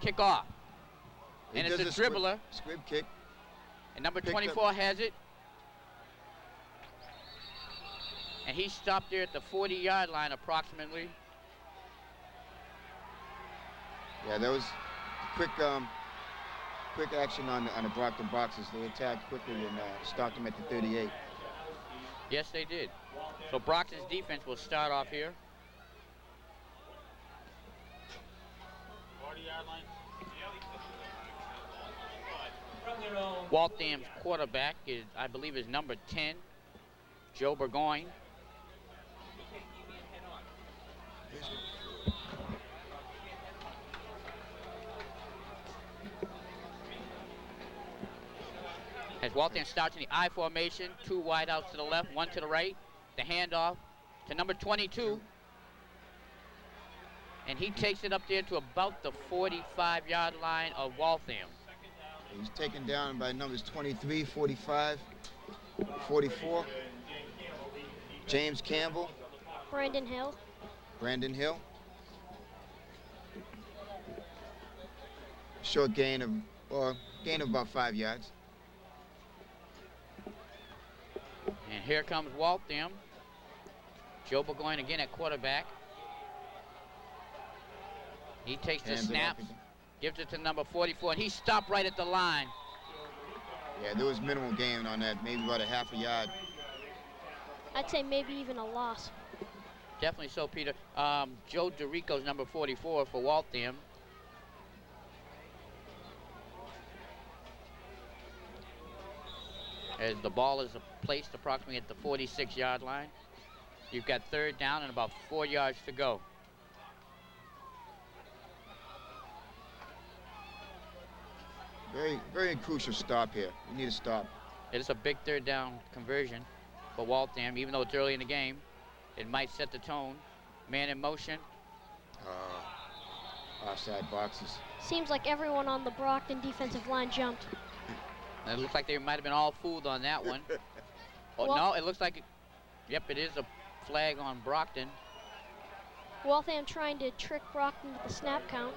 kick off. He And it's does a dribbler. Squib kick. And number Picked 24 has it. And he stopped there at the 40-yard line approximately. Yeah, that was quick action on the Brockton boxes. They attacked quickly and stopped him at the 38. Yes, they did. So Brockton's defense will start off here. 40-yard line. Waltham's quarterback is, I believe, is number 10, Joe Burgoyne. As Waltham starts in the I formation, 2 wide outs to the left, 1 to the right. The handoff to number 22. And he takes it up there to about the 45-yard line of Waltham. He's taken down by numbers 23, 45, 44. James Campbell. Brandon Hill. Brandon Hill. Short gain of about 5 yards. And here comes Waltham. Joe Burgoyne again at quarterback. He takes the snaps, gives it to number 44, and he stopped right at the line. Yeah, there was minimal gain on that, maybe about a half a yard. I'd say maybe even a loss. Definitely so, Peter. Joe DeRico's number 44 for Waltham. As the ball is placed approximately at the 46-yard line. You've got 3rd down and about 4 yards to go. Very, very crucial stop here. You need a stop. It is a big 3rd down conversion for Waltham, even though it's early in the game. It might set the tone. Man in motion. Offside boxes. Seems like everyone on the Brockton defensive line jumped. And it looks like they might have been all fooled on that one. Oh, Well, no, it looks like, yep, it is a flag on Brockton. Waltham trying to trick Brockton with the snap count.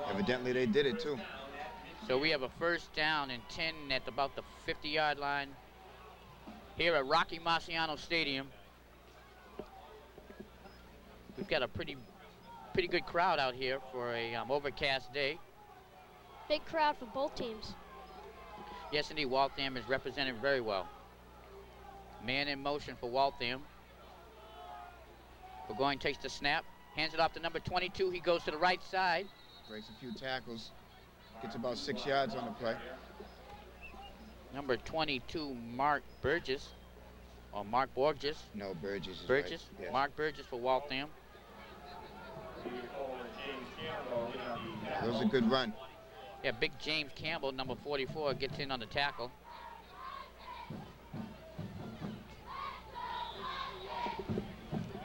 Evidently they did it too. So we have a 1st down and 10 at about the 50-yard line here at Rocky Marciano Stadium. We've got a pretty good crowd out here for a overcast day. Big crowd for both teams. Yes, indeed, Waltham is represented very well. Man in motion for Waltham. Burgoyne takes the snap, hands it off to number 22. He goes to the right side. Breaks a few tackles. Gets about 6 yards on the play. Number 22, Mark Burgess, or Mark Borges. No, Burgess is Burgess, right. Yes. Mark Burgess for Waltham. That was a good run. Yeah, big James Campbell, number 44, gets in on the tackle.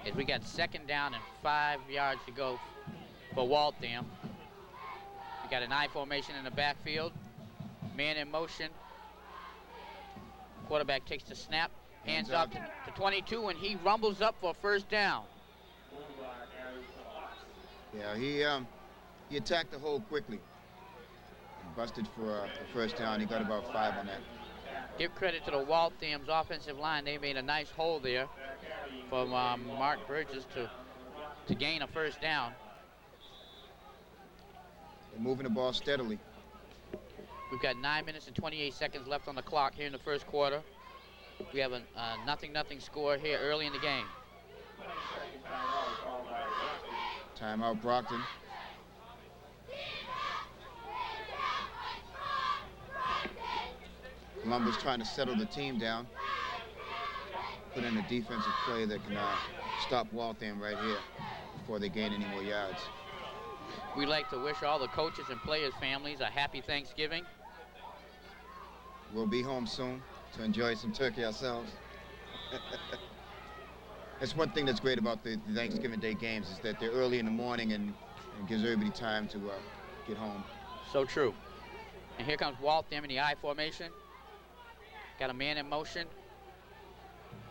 As we got 2nd down and 5 yards to go for Waltham. We got an I formation in the backfield. Man in motion. Quarterback takes the snap, hands off to 22, and he rumbles up for a 1st down. Yeah, he attacked the hole quickly. Busted for a 1st down. He got about 5 on that. Give credit to the Waltham's offensive line. They made a nice hole there from Mark Burgess to gain a 1st down. They're moving the ball steadily. We've got 9 minutes and 28 seconds left on the clock here in the 1st quarter. We have a 0-0 score here early in the game. Timeout, Brockton. Columbus trying to settle the team down. Put in a defensive play that can stop Waltham right here before they gain any more yards. We'd like to wish all the coaches and players' families a happy Thanksgiving. We'll be home soon to enjoy some turkey ourselves. That's one thing that's great about the Thanksgiving Day games is that they're early in the morning and gives everybody time to get home. So true. And here comes Waltham in the I formation. Got a man in motion.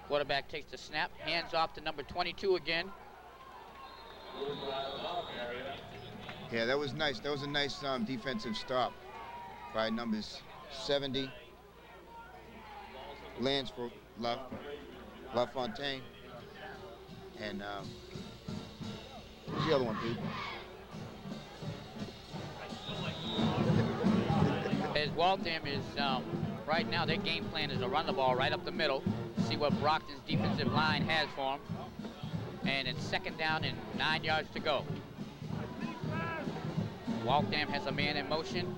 Quarterback takes the snap, hands off to number 22 again. Yeah, that was nice. That was a nice defensive stop by numbers 70, Lance for LaFontaine, and who's the other one, Pete? As Waltham is, right now, their game plan is to run the ball right up the middle, see what Brockton's defensive line has for them. And it's 2nd down and 9 yards to go. Waltham has a man in motion.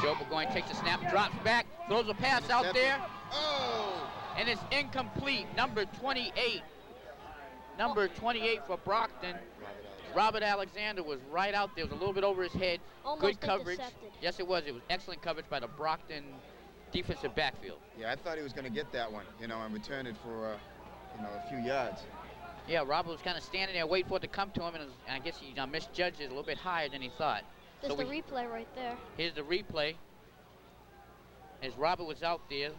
Joe Burgoyne takes a snap, drops back, throws a pass out there. Oh! And it's incomplete. Number 28. Number 28 for Brockton. Robert Alexander was right out there. It was a little bit over his head. Almost Good coverage. intercepted. Yes, it was. It was excellent coverage by the Brockton defensive backfield. Yeah, I thought he was going to get that one, you know, and return it for, you know, a few yards. Yeah, Robert was kind of standing there waiting for it to come to him, and I guess he misjudged it a little bit higher than he thought. There's the replay right there. Here's the replay. As Robert was out there,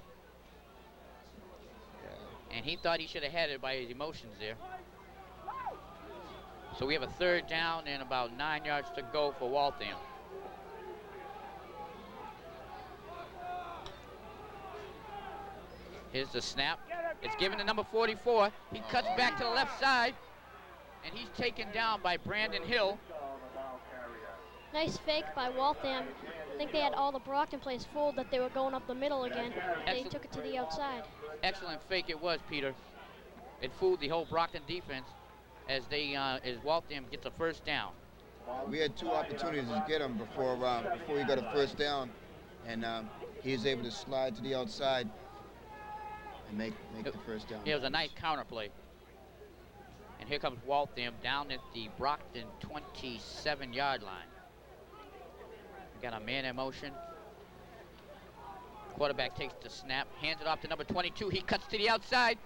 and he thought he should have had it by his emotions there. So we have a 3rd down and about 9 yards to go for Waltham. Here's the snap. It's given to number 44. He cuts back to the left side, and he's taken down by Brandon Hill. Nice fake by Waltham. I think they had all the Brockton plays fooled that they were going up the middle again. They took it to the outside. Excellent fake it was, Peter. It fooled the whole Brockton defense as Waltham gets a 1st down. We had 2 opportunities to get him before he got a 1st down, and he was able to slide to the outside and make the 1st down. Yeah, it was a nice counter play. And here comes Waltham down at the Brockton 27-yard line. We got a man in motion. Quarterback takes the snap, hands it off to number 22. He cuts to the outside.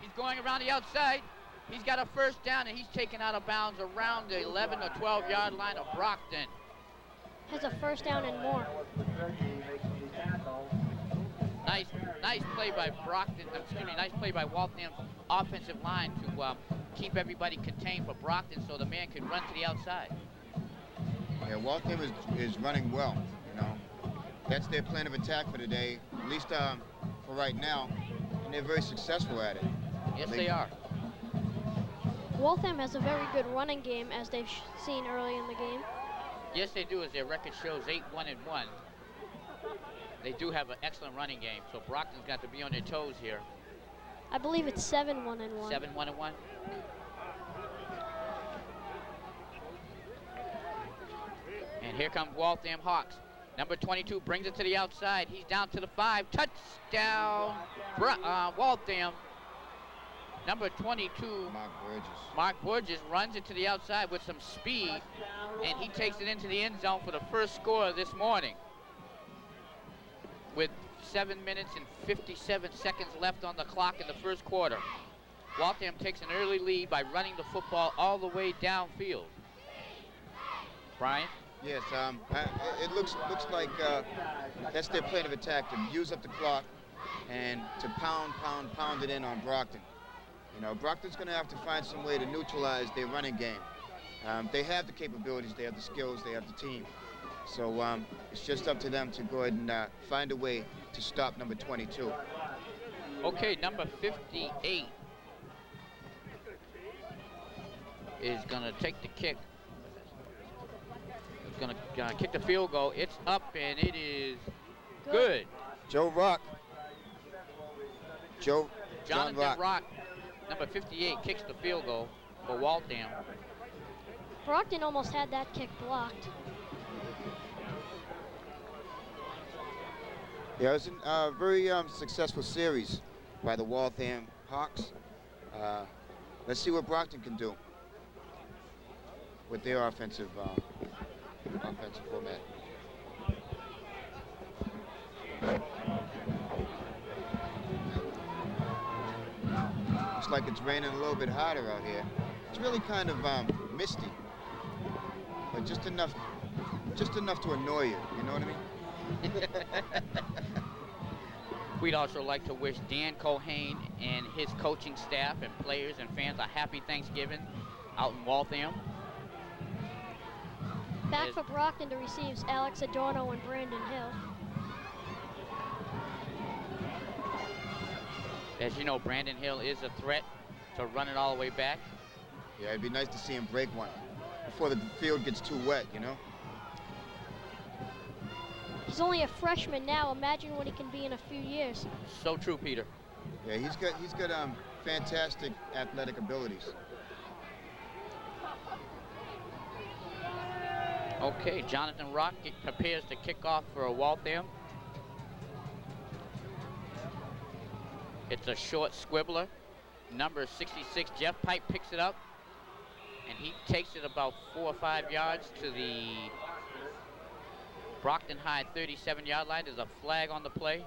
He's going around the outside. He's got a 1st down, and he's taken out of bounds around the 11 or 12-yard line of Brockton. Has a 1st down and more. Nice play by Brockton. Excuse me, nice play by Waltham's offensive line to keep everybody contained for Brockton so the man could run to the outside. Yeah, Waltham is running well, you know. That's their plan of attack for today, at least for right now, and they're very successful at it. Yes, they are. Waltham has a very good running game, as they've seen early in the game. Yes, they do, as their record shows 8-1-1. They do have an excellent running game, so Brockton's got to be on their toes here. I believe it's 7-1-1. 7-1-1. And here comes Waltham Hawks. Number 22 brings it to the outside. He's down to the 5. Touchdown, Waltham. Number 22, Mark Burgess runs it to the outside with some speed, and he takes it into the end zone for the 1st score this morning. With 7 minutes and 57 seconds left on the clock in the 1st quarter. Waltham takes an early lead by running the football all the way downfield. Brian? Yes, it looks like that's their plan of attack, to use up the clock and to pound it in on Brockton. You know, Brockton's going to have to find some way to neutralize their running game. They have the capabilities, they have the skills, they have the team. So it's just up to them to go ahead and find a way to stop number 22. Okay, number 58 is going to take the kick. It's going to kick the field goal. It's up, and it is good. Jonathan Rock, number 58, kicks the field goal for Waltham. Brockton almost had that kick blocked. Yeah, it was a very successful series by the Waltham Hawks. Let's see what Brockton can do with their offensive format. Looks like it's raining a little bit harder out here. It's really kind of misty, but just enough to annoy you. You know what I mean? We'd also like to wish Dan Cohane and his coaching staff and players and fans a happy Thanksgiving out in Waltham. Back for Brockton to receive Alex Adorno and Brandon Hill. As you know, Brandon Hill is a threat to run it all the way back. Yeah, it'd be nice to see him break one before the field gets too wet, you know? He's only a freshman now. Imagine what he can be in a few years. So true, Peter. Yeah, he's got fantastic athletic abilities. Okay, Jonathan Rock prepares to kick off for Waltham. It's a short squibbler. Number 66, Jeff Pipe picks it up, and he takes it about 4 or 5 yards to the Brockton High 37-yard line. There's a flag on the play.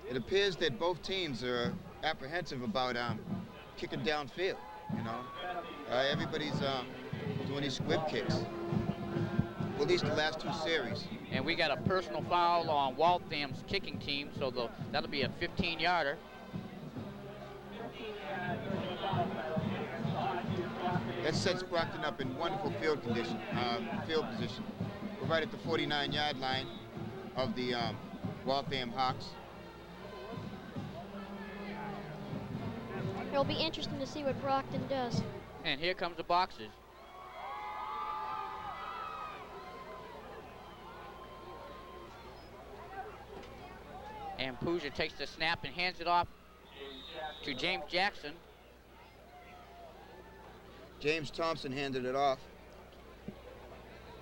It appears that both teams are apprehensive about kicking downfield, you know? Everybody's doing these squib kicks. Well, at least the last 2 series. And we got a personal foul on Waltham's kicking team, so that'll be a 15-yarder. That sets Brockton up in wonderful field position. We're right at the 49-yard line of the Waltham Hawks. It'll be interesting to see what Brockton does. And here comes the Boxers. And Pooja takes the snap and hands it off to James Jackson. James Thompson handed it off.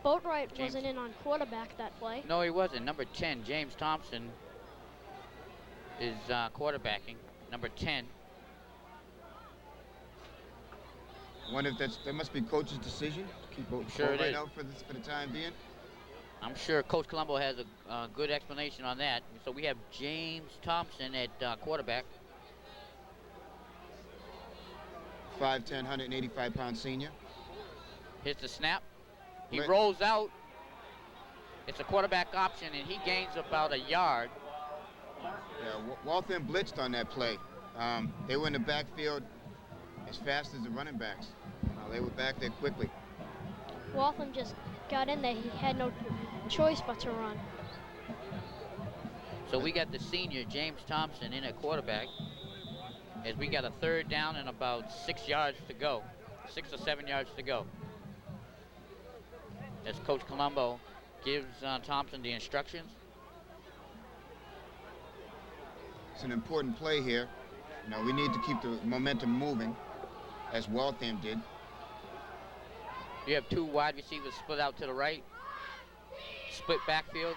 Boatwright wasn't in on quarterback that play. No, he wasn't. Number 10, James Thompson, is quarterbacking. Number 10. I wonder if that must be coach's decision to keep Boatwright out for the time being. I'm sure Coach Colombo has a good explanation on that. So we have James Thompson at quarterback. 5'10", 185-pound senior. Here's the snap. He rolls out. It's a quarterback option, and he gains about a yard. Yeah, Waltham blitzed on that play. They were in the backfield as fast as the running backs. They were back there quickly. Waltham just got in there. He had no choice but to run. So we got the senior, James Thompson, in at quarterback, as we got a 3rd down and about 6 yards to go, 6 or 7 yards to go. As Coach Colombo gives Thompson the instructions. It's an important play here. You know, we need to keep the momentum moving, as Waltham did. You have 2 wide receivers split out to the right. Split backfield.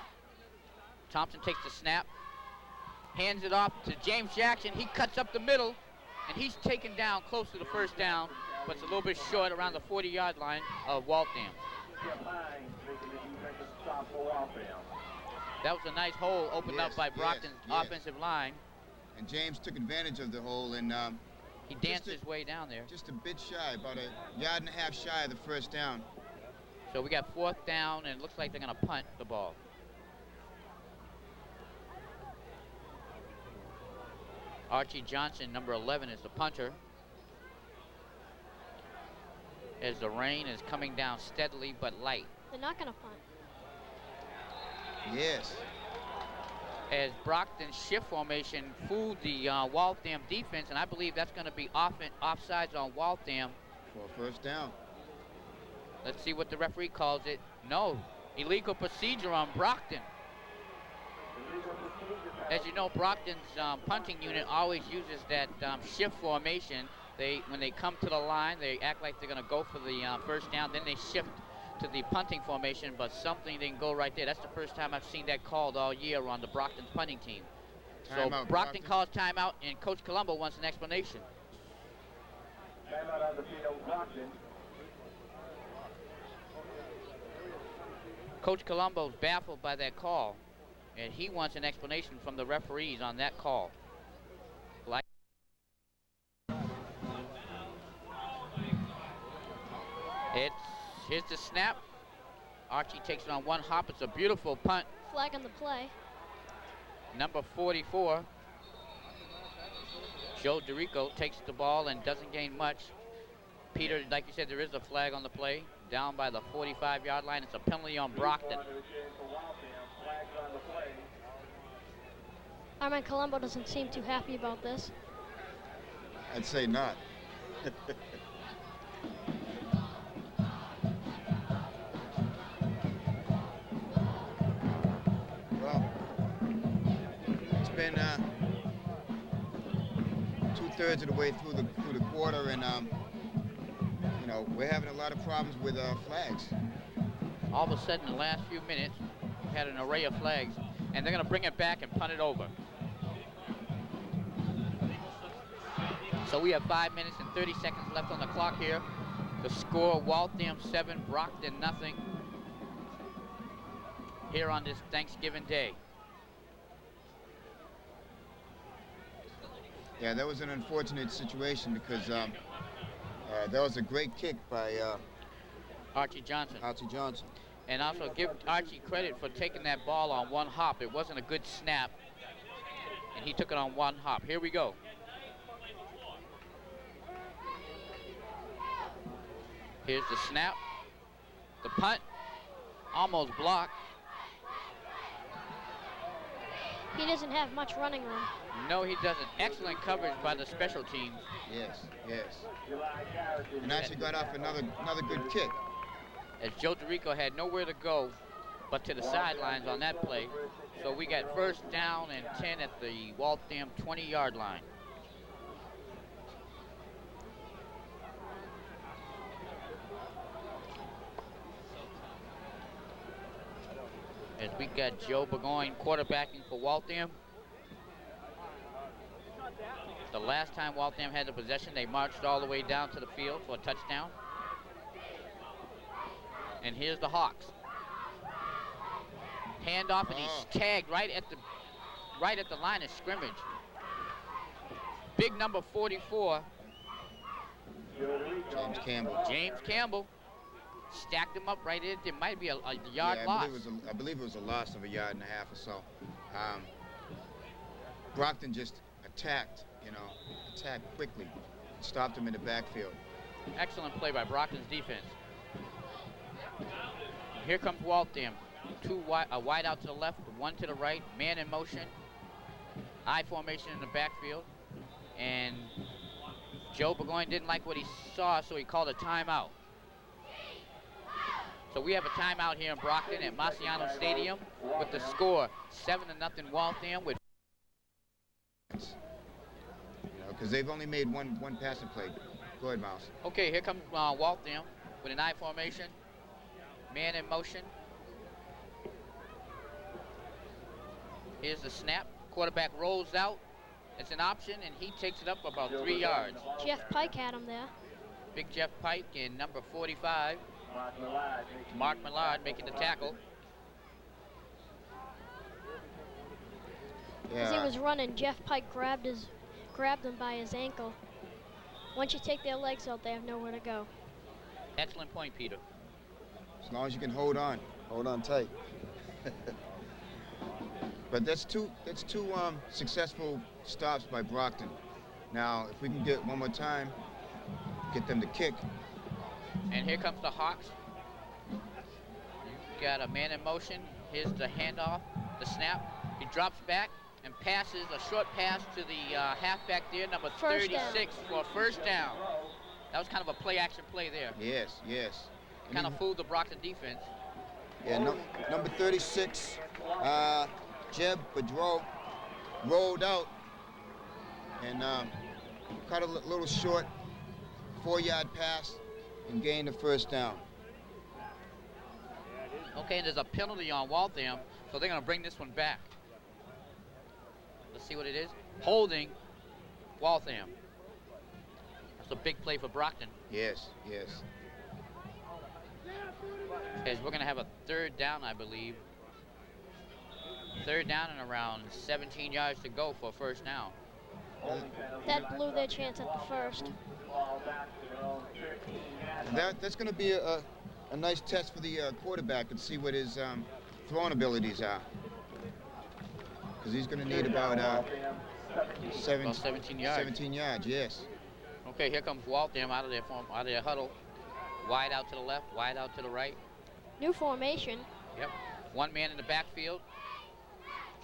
Thompson takes the snap, hands it off to James Jackson. He cuts up the middle, and he's taken down close to the 1st down, but it's a little bit short around the 40-yard line of Waltham. That was a nice hole opened up by Brockton's offensive line. And James took advantage of the hole, and he danced his way down there. Just a bit shy, about a yard and a half shy of the 1st down. So we got 4th down, and it looks like they're going to punt the ball. Archie Johnson, number 11, is the punter. As the rain is coming down steadily but light. They're not going to punt. Yes. As Brockton's shift formation fooled the Waltham defense, and I believe that's going to be offsides on Waltham. For a 1st down. Let's see what the referee calls it. No, illegal procedure on Brockton. As you know, Brockton's punting unit always uses that shift formation. When they come to the line, they act like they're going to go for the 1st down. Then they shift to the punting formation, but something didn't go right there. That's the first time I've seen that called all year on the Brockton's punting team. So Brockton calls timeout, and Coach Colombo wants an explanation. Timeout on the field, Brockton. Coach Colombo's baffled by that call, and he wants an explanation from the referees on that call. Here's the snap. Archie takes it on one hop. It's a beautiful punt. Flag on the play. Number 44, Joe DeRico, takes the ball and doesn't gain much. Peter, like you said, there is a flag on the play. down by the 45-yard line. It's a penalty on Brockton. Armand Colombo doesn't seem too happy about this. I'd say not. Well, it's been 2/3 of the way through the quarter, and you know, we're having a lot of problems with flags. All of a sudden, in the last few minutes, we had an array of flags, and they're going to bring it back and punt it over. So we have 5 minutes and 30 seconds left on the clock here. The score, Waltham 7, Brockton nothing. Here on this Thanksgiving Day. Yeah, that was an unfortunate situation because that was a great kick by Archie Johnson. Archie Johnson. And also give Archie credit for taking that ball on one hop. It wasn't a good snap, and he took it on one hop. Here we go. Here's the snap, the punt, almost blocked. He doesn't have much running room. No, he doesn't. Excellent coverage by the special teams. Yes, yes. And actually got off another good kick. As Joe DeRico had nowhere to go but to the sidelines on that play. So we got first down and 10 at the Waltham 20-yard line. As we got Joe Burgoyne quarterbacking for Waltham. The last time Waltham had the possession, they marched all the way down to the field for a touchdown. And here's the Hawks. Handoff, and he's tagged right at the line of scrimmage. Big number 44. James Campbell. James Campbell stacked him up right in. There might be a yard loss. I believe it was a loss of 1.5 yards or so. Brockton just attacked quickly, and stopped him in the backfield. Excellent play by Brockton's defense. Here comes Waltham. A wide out to the left, one to the right, man in motion. I formation in the backfield. And Joe Burgoyne didn't like what he saw, so he called a timeout. So we have a timeout here in Brockton at Marciano Stadium with the score 7-0 Waltham with. Because they've only made one passing play. Go ahead, Miles. Okay, here comes Waltham with an I formation. Man in motion. Here's the snap. Quarterback rolls out. It's an option, and he takes it up about 3 yards. Jeff Pike had him there. Big Jeff Pike in number 45. Mark Millard making the tackle. As he was running, Jeff Pike grabbed him by his ankle. Once you take their legs out, they have nowhere to go. Excellent point, Peter. As long as you can hold on tight. But that's two successful stops by Brockton. Now, if we can get one more time, get them to kick. And here comes the Hawks. You've got a man in motion. Here's the handoff, the snap. He drops back and passes a short pass to the halfback there, number 36 for first down. That was kind of a play-action play there. Yes. Kind of fooled the Brockton defense. Yeah, number 36, Jeb Bedreau rolled out and cut a little short 4-yard pass and gained the first down. Okay, and there's a penalty on Waltham, so they're going to bring this one back. Let's see what it is. Holding Waltham. That's a big play for Brockton. Yes. As we're going to have a third down, I believe. Third down and around 17 yards to go for first down. That blew their chance at the first. That's going to be a nice test for the quarterback and see what his throwing abilities are. Because he's going to need about 17 yards. 17 yards, yes. Okay, here comes Waltham out of their huddle. Wide out to the left, wide out to the right. New formation. Yep. One man in the backfield.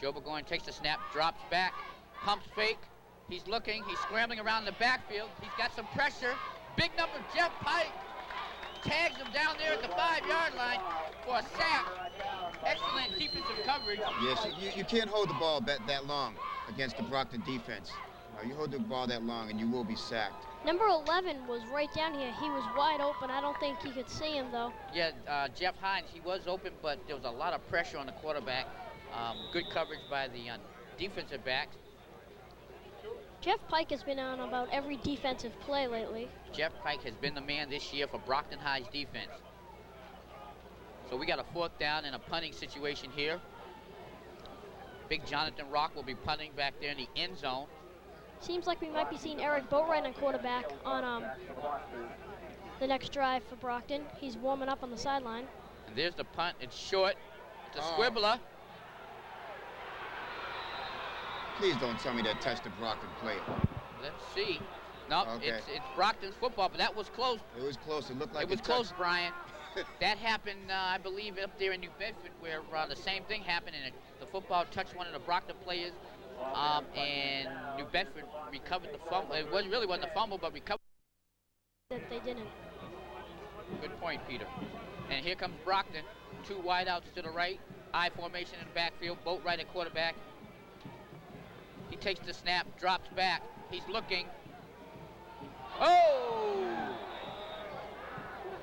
Joe Burgoyne takes the snap, drops back, pumps fake. He's looking, he's scrambling around the backfield. He's got some pressure. Big number, Jeff Pike, tags him down there at the 5-yard line for a sack. Excellent defensive coverage. Yes, you can't hold the ball that long against the Brockton defense. You hold the ball that long and you will be sacked. Number 11 was right down here. He was wide open. I don't think he could see him, though. Yeah, Jeff Hines, he was open, but there was a lot of pressure on the quarterback. Good coverage by the defensive backs. Jeff Pike has been on about every defensive play lately. Jeff Pike has been the man this year for Brockton High's defense. So we got a 4th down and a punting situation here. Big Jonathan Rock will be punting back there in the end zone. Seems like we might be seeing Eric Boatwright on quarterback on the next drive for Brockton. He's warming up on the sideline. And there's the punt. It's short. It's a squibbler. Please don't tell me that touched the Brockton player. Let's see. No, Okay. it's Brockton's football, but that was close. It was close. It looked like It was close, Brian. That happened, I believe, up there in New Bedford, where the same thing happened, and the football touched one of the Brockton players, and New Bedford recovered the fumble. It really wasn't a fumble, but recovered. That they didn't. Good point, Peter. And here comes Brockton. 2 wideouts to the right. I formation in the backfield. Boatwright at quarterback. He takes the snap, drops back. He's looking. Oh!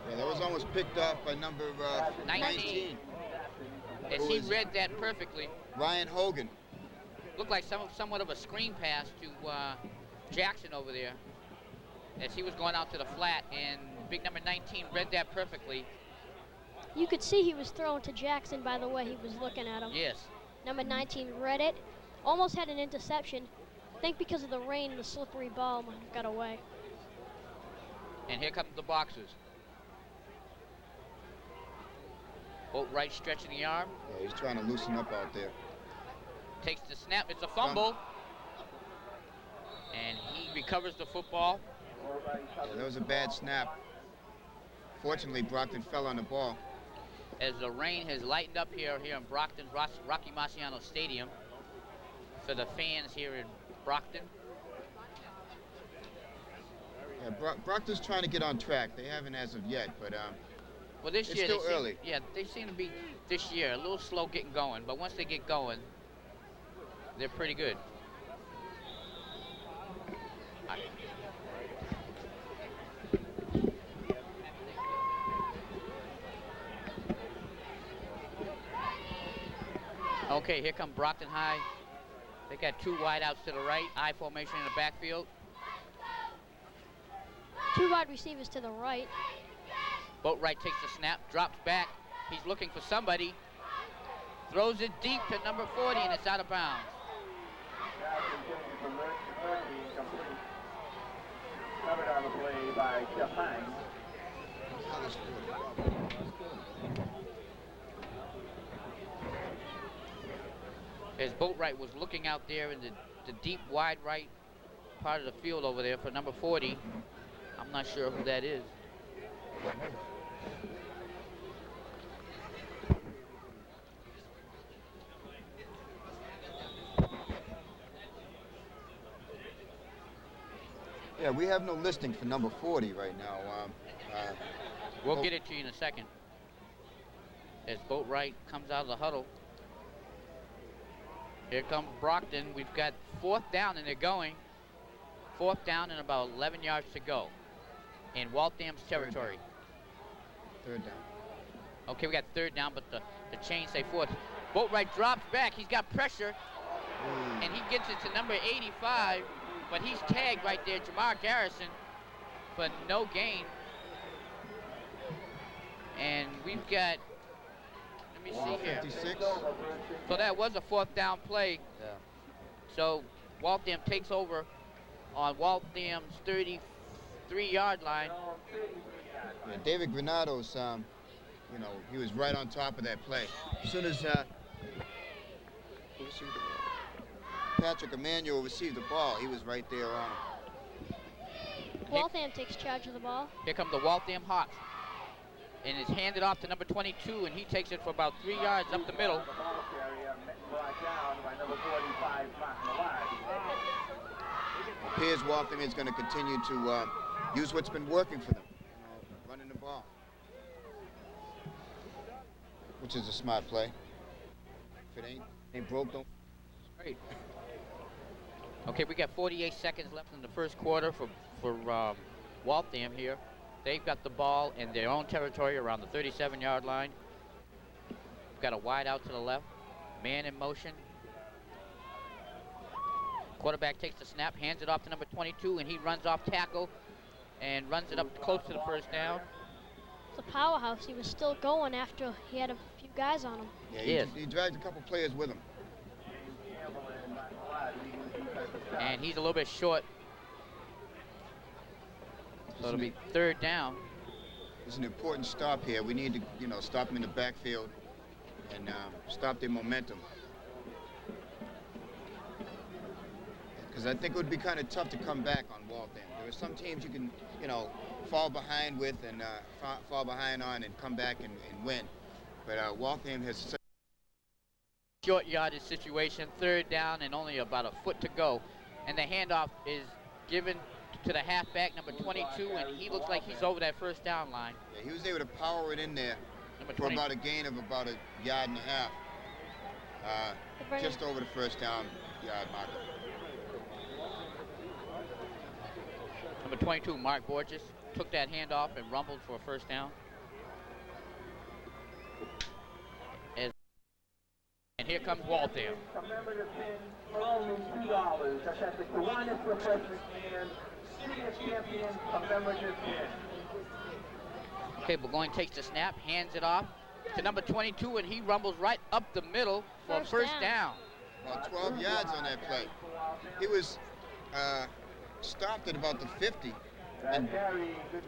Yeah, that was almost picked up by number 19. As he read that perfectly. Ryan Hogan. Looked like somewhat of a screen pass to Jackson over there as he was going out to the flat, and big number 19 read that perfectly. You could see he was thrown to Jackson by the way he was looking at him. Yes. Number 19 read it. Almost had an interception. I think because of the rain, the slippery ball might have got away. And here comes the Boxers. Boatwright stretching the arm. Yeah, he's trying to loosen up out there. Takes the snap. It's a fumble. And he recovers the football. Yeah, that was a bad snap. Fortunately, Brockton fell on the ball. As the rain has lightened up here in Brockton's Rocky Marciano Stadium for the fans here in Brockton. Yeah, Brockton's trying to get on track. They haven't as of yet, but well, this it's year still early. They seem to be this year a little slow getting going, but once they get going, they're pretty good. Okay, here come Brockton High. They got 2 wideouts to the right, I formation in the backfield. 2 wide receivers to the right. Boatwright takes the snap, drops back. He's looking for somebody. Throws it deep to number 40, and it's out of bounds. Covered on the play by Jeff Hines. As Boatwright was looking out there in the deep wide right part of the field over there for number 40. I'm not sure who that is. Yeah, we have no listing for number 40 right now. We'll get it to you in a second. As Boatwright comes out of the huddle. Here comes Brockton. We've got 4th down, and they're going. 4th down and about 11 yards to go in Waltham's territory. 3rd down. Okay, we got 3rd down, but the chains say 4th. Boatwright drops back. He's got pressure, and he gets it to number 85, but he's tagged right there, Jamar Garrison, for no gain. And we've got, let me see here. 56. So that was a 4th down play. Yeah. So Waltham takes over on Waltham's 33-yard line. Yeah, David Granado's, he was right on top of that play. As soon as Patrick Emanuel received the ball, he was right there on him. Waltham takes charge of the ball. Here come the Waltham Hawks. and it's handed off to number 22, and he takes it for about 3 yards up the middle. The ball carrier brought down by number 45, Appears Waltham is going to continue to use what's been working for them, running the ball, which is a smart play. If it ain't broke, don't. Great. Okay, we got 48 seconds left in the first quarter for Waltham here. They've got the ball in their own territory around the 37-yard line. We've got a wide out to the left, man in motion. Quarterback takes the snap, hands it off to number 22, and he runs off tackle and runs it up close to the first down. It's a powerhouse. He was still going after he had a few guys on him. Yeah, he dragged a couple players with him. And he's a little bit short. So it'll be third down. It's an important stop here. We need to, stop them in the backfield and stop their momentum. Because I think it would be kind of tough to come back on Waltham. There are some teams you can, fall behind with and fall behind on and come back and win. But Waltham has such short yardage situation, third down and only about a foot to go. And the handoff is given to the halfback, number 22, and he looks like he's over that first down line. Yeah, he was able to power it in there for about a gain of about a yard and a half. Just over the first down yard marker. Number 22, Mark Borges, took that handoff and rumbled for a first down. And here comes Waltham. Remember to pin for only $2. That's at the Kiwanis Refreshment Stand. City of Champions, a membership pin. Okay, Burgoyne takes the snap, hands it off to number 22, and he rumbles right up the middle for a first down. About 12 yards on that play. He was stopped at about the 50 and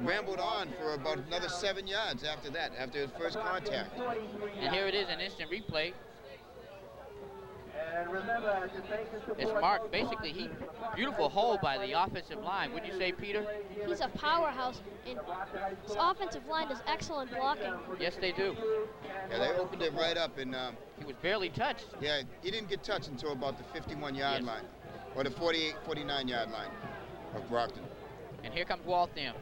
rambled on for about another 7 yards after that, after his first contact. And here it is, an instant replay. And remember to thank and support. It's marked, basically, beautiful hole by the offensive line. Wouldn't you say, Peter? He's a powerhouse, and his offensive line does excellent blocking. Yes, they do. Yeah, they opened it right up, and he was barely touched. Yeah, he didn't get touched until about the 51-yard line, or the 49-yard line of Brockton. And here comes Waltham.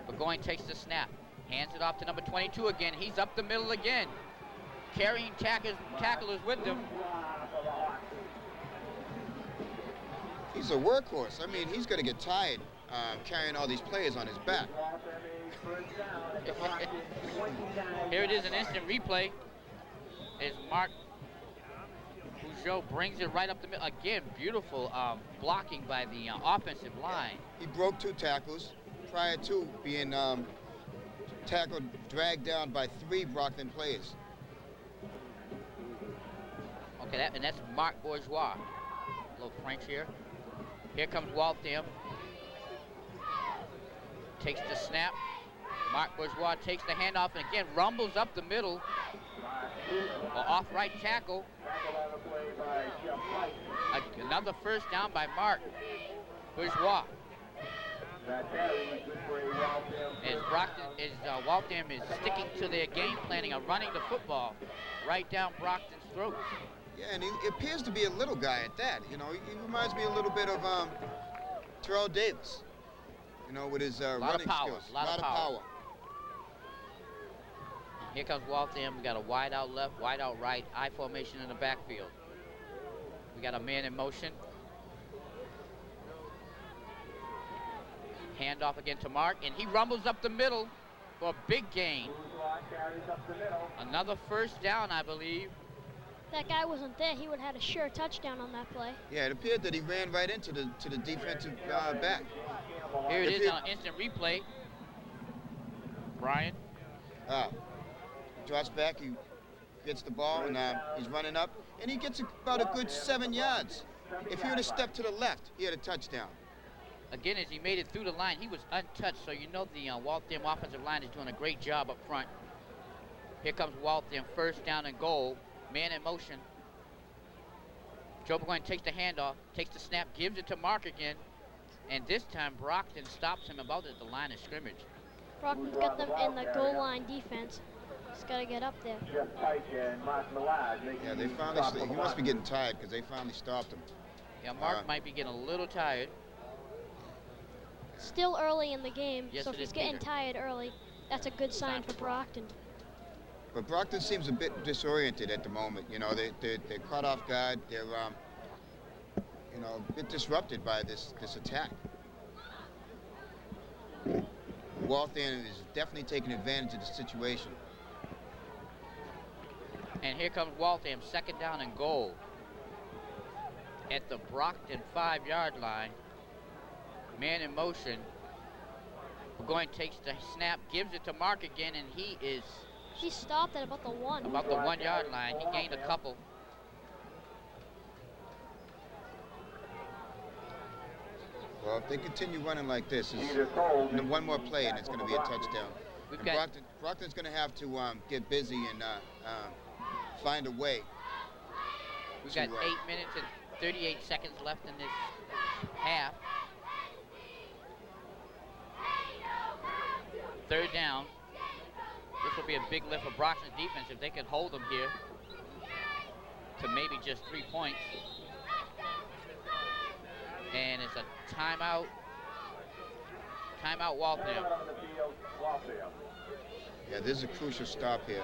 Burgoyne takes the snap, hands it off to number 22 again. He's up the middle again, carrying tacklers with him. He's a workhorse. I mean, he's going to get tired carrying all these players on his back. Here it is, an instant replay. As Mark Peugeot brings it right up the middle. Again, beautiful blocking by the offensive line. He broke 2 tackles prior to being tackled, dragged down by 3 Brockton players. Okay, and that's Marc Bourgeois. A little French here. Here comes Waltham. Takes the snap. Marc Bourgeois takes the handoff and again rumbles up the middle. Off right tackle. Another first down by Marc Bourgeois. As Waltham is sticking to their game planning of running the football right down Brockton's throat. Yeah, and he appears to be a little guy at that. He reminds me a little bit of Terrell Davis. With his running skills. A lot of power. Here comes Waltham. We got a wide out left, wide out right, I formation in the backfield. We got a man in motion. Hand off again to Mark, and he rumbles up the middle for a big gain. Another first down, I believe. That guy wasn't there. He would have had a sure touchdown on that play. Yeah, it appeared that he ran right into the defensive back. Here it is on instant replay. Brian. Drops back, he gets the ball, and he's running up, and he gets about a good 7 yards. If he would have stepped to the left, he had a touchdown. Again, as he made it through the line, he was untouched, so the Waltham offensive line is doing a great job up front. Here comes Waltham, first down and goal, man in motion. Joe Burgoyne takes the handoff, takes the snap, gives it to Mark again. And this time Brockton stops him about at the line of scrimmage. Brockton's got them in the goal line defense. Just got to get up there. Yeah, they finally, he must be getting tired because they finally stopped him. Yeah, Mark might be getting a little tired. Still early in the game, Yes, so if it he's is, getting Peter. tired early, that's a good sign for Brockton. But Brockton seems a bit disoriented at the moment. You know, they're caught off guard. They're, you know, a bit disrupted by this attack. Waltham is definitely taking advantage of the situation. And here comes Waltham, 2nd down and goal. At the Brockton 5-yard line. Man in motion. Burgoyne takes the snap, gives it to Mark again, and He stopped at about the 1. about the 1-yard line. He gained a couple. Well, if they continue running like this, one more play and it's going to be a touchdown. Brockton's going to have to get busy and find a way. We've got 8 minutes and 38 seconds left in this half. 3rd down. This will be a big lift for Brockton's defense if they can hold them here to maybe just 3 points. And it's a timeout. Timeout Waltham. Yeah, this is a crucial stop here.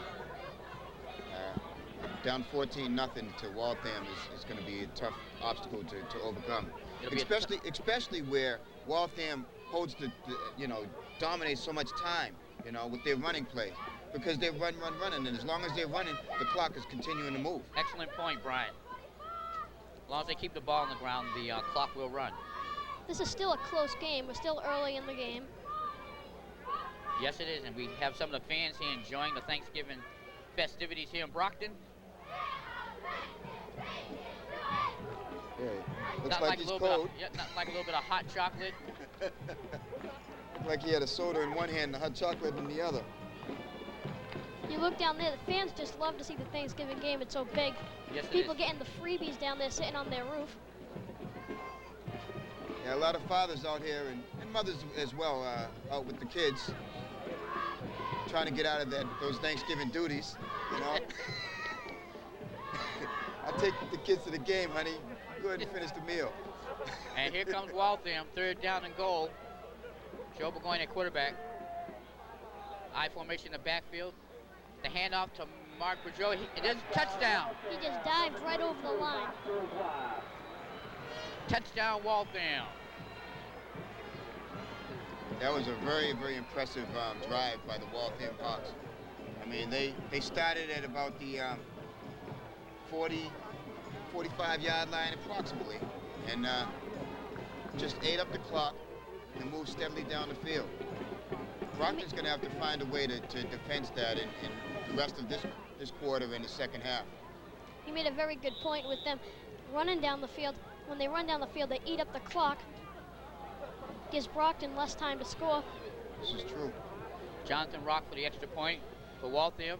Down 14-0 to Waltham is going to be a tough obstacle to overcome. Especially where Waltham holds dominates so much time, you know, with their running plays. Because they're running, and as long as they're running, the clock is continuing to move. Excellent point, Brian. As long as they keep the ball on the ground, the clock will run. This is still a close game. We're still early in the game. Yes, it is, and we have some of the fans here enjoying the Thanksgiving festivities here in Brockton. Yeah, looks Not like he's cold. Not like a little bit of hot chocolate. Looked like he had a soda in one hand and a hot chocolate in the other. You look down there, the fans just love to see the Thanksgiving game. It's so big. Yes, People getting the freebies down there sitting on their roof. Yeah, a lot of fathers out here and mothers as well out with the kids trying to get out of those Thanksgiving duties, you know. I take the kids to the game, honey. Go ahead and finish the meal. And here comes Waltham, 3rd down and goal. Joe Burgoyne at quarterback. I formation in the backfield. The handoff to Mark Boudreau. It is a touchdown. He just dived right over the line. Touchdown, Waltham. That was a very, very impressive drive by the Waltham Hawks. I mean, they started at about the 45-yard line approximately, and just ate up the clock and moved steadily down the field. Brockton's going to have to find a way to defend that in the rest of this quarter and the second half. He made a very good point with them running down the field. When they run down the field, they eat up the clock. Gives Brockton less time to score. This is true. Jonathan Rock for the extra point for Waltham.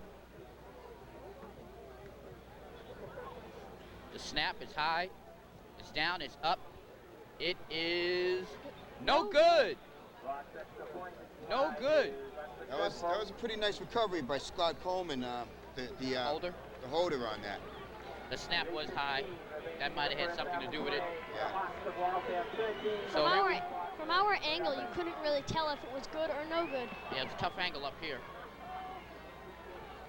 The snap is high. It's down. It's up. It is no good. No good. That was a pretty nice recovery by Scott Coleman, the holder on that. The snap was high. That might have had something to do with it. Yeah. So from our angle, you couldn't really tell if it was good or no good. Yeah, it's a tough angle up here.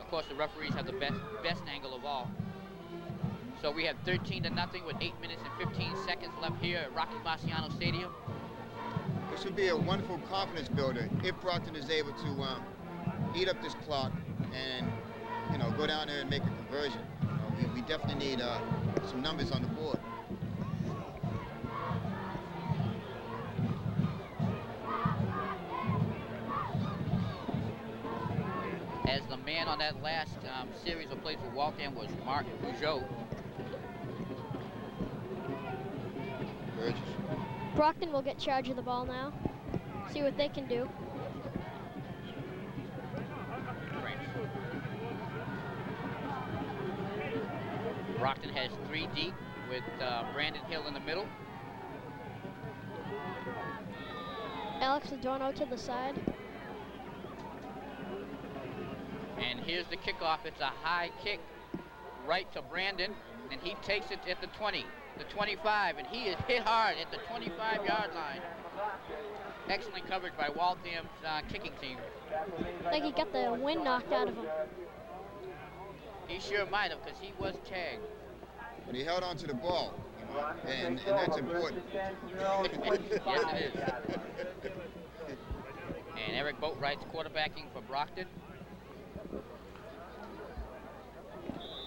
Of course, the referees have the best angle of all. So we have 13-0 with 8 minutes and 15 seconds left here at Rocky Marciano Stadium. This would be a wonderful confidence builder if Brockton is able to eat up this clock and, you know, go down there and make a conversion. We definitely need some numbers on the board. As the man on that last series of plays for Waltham was Mark Boudreau. Burgess. Brockton will get charge of the ball now. See what they can do. Brockton has 3 deep with Brandon Hill in the middle. Alex Adorno to the side. And here's the kickoff. It's a high kick right to Brandon, and he takes it at the 20, the 25, and he is hit hard at the 25-yard line. Excellent coverage by Waltham's kicking team. I think he got the wind knocked out of him. He sure might have, because he was tagged. But he held on to the ball, you know, and that's important. Yes, it is. And Eric Boatwright's quarterbacking for Brockton.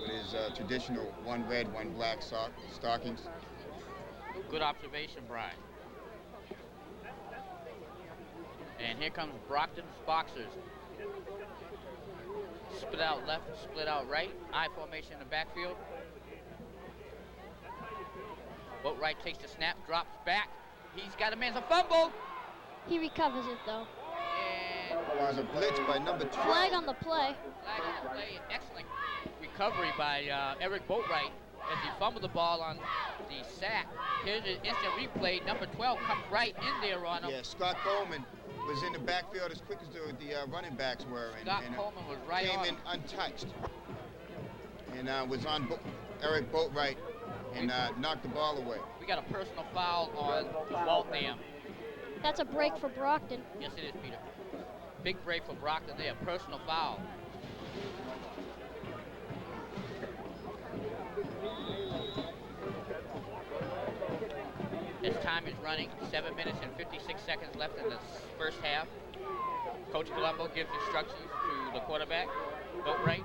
With his traditional one red, one black stockings. Good observation, Brian. And here comes Brockton's Boxers. Split out left, split out right. I formation in the backfield. Boatwright takes the snap, drops back. He's got a man, a fumble. He recovers it though. And There's a blitz by number 12. Flag on the play. flag on the play. Excellent recovery by Eric Boatwright as he fumbled the ball on the sack. Here's an instant replay. Number 12 comes right in there on him. Yeah, Scott Coleman was in the backfield as quick as the running backs were. Scott Coleman was right came on in him. untouched. And was on Eric Boatwright and knocked the ball away. We got a personal foul on Waltham. That's a break for Brockton. Yes, it is, Peter. Big break for Brockton there. Personal foul. As time is running, 7 minutes and 56 seconds left in the first half. Coach Colombo gives instructions to the quarterback, Boatwright.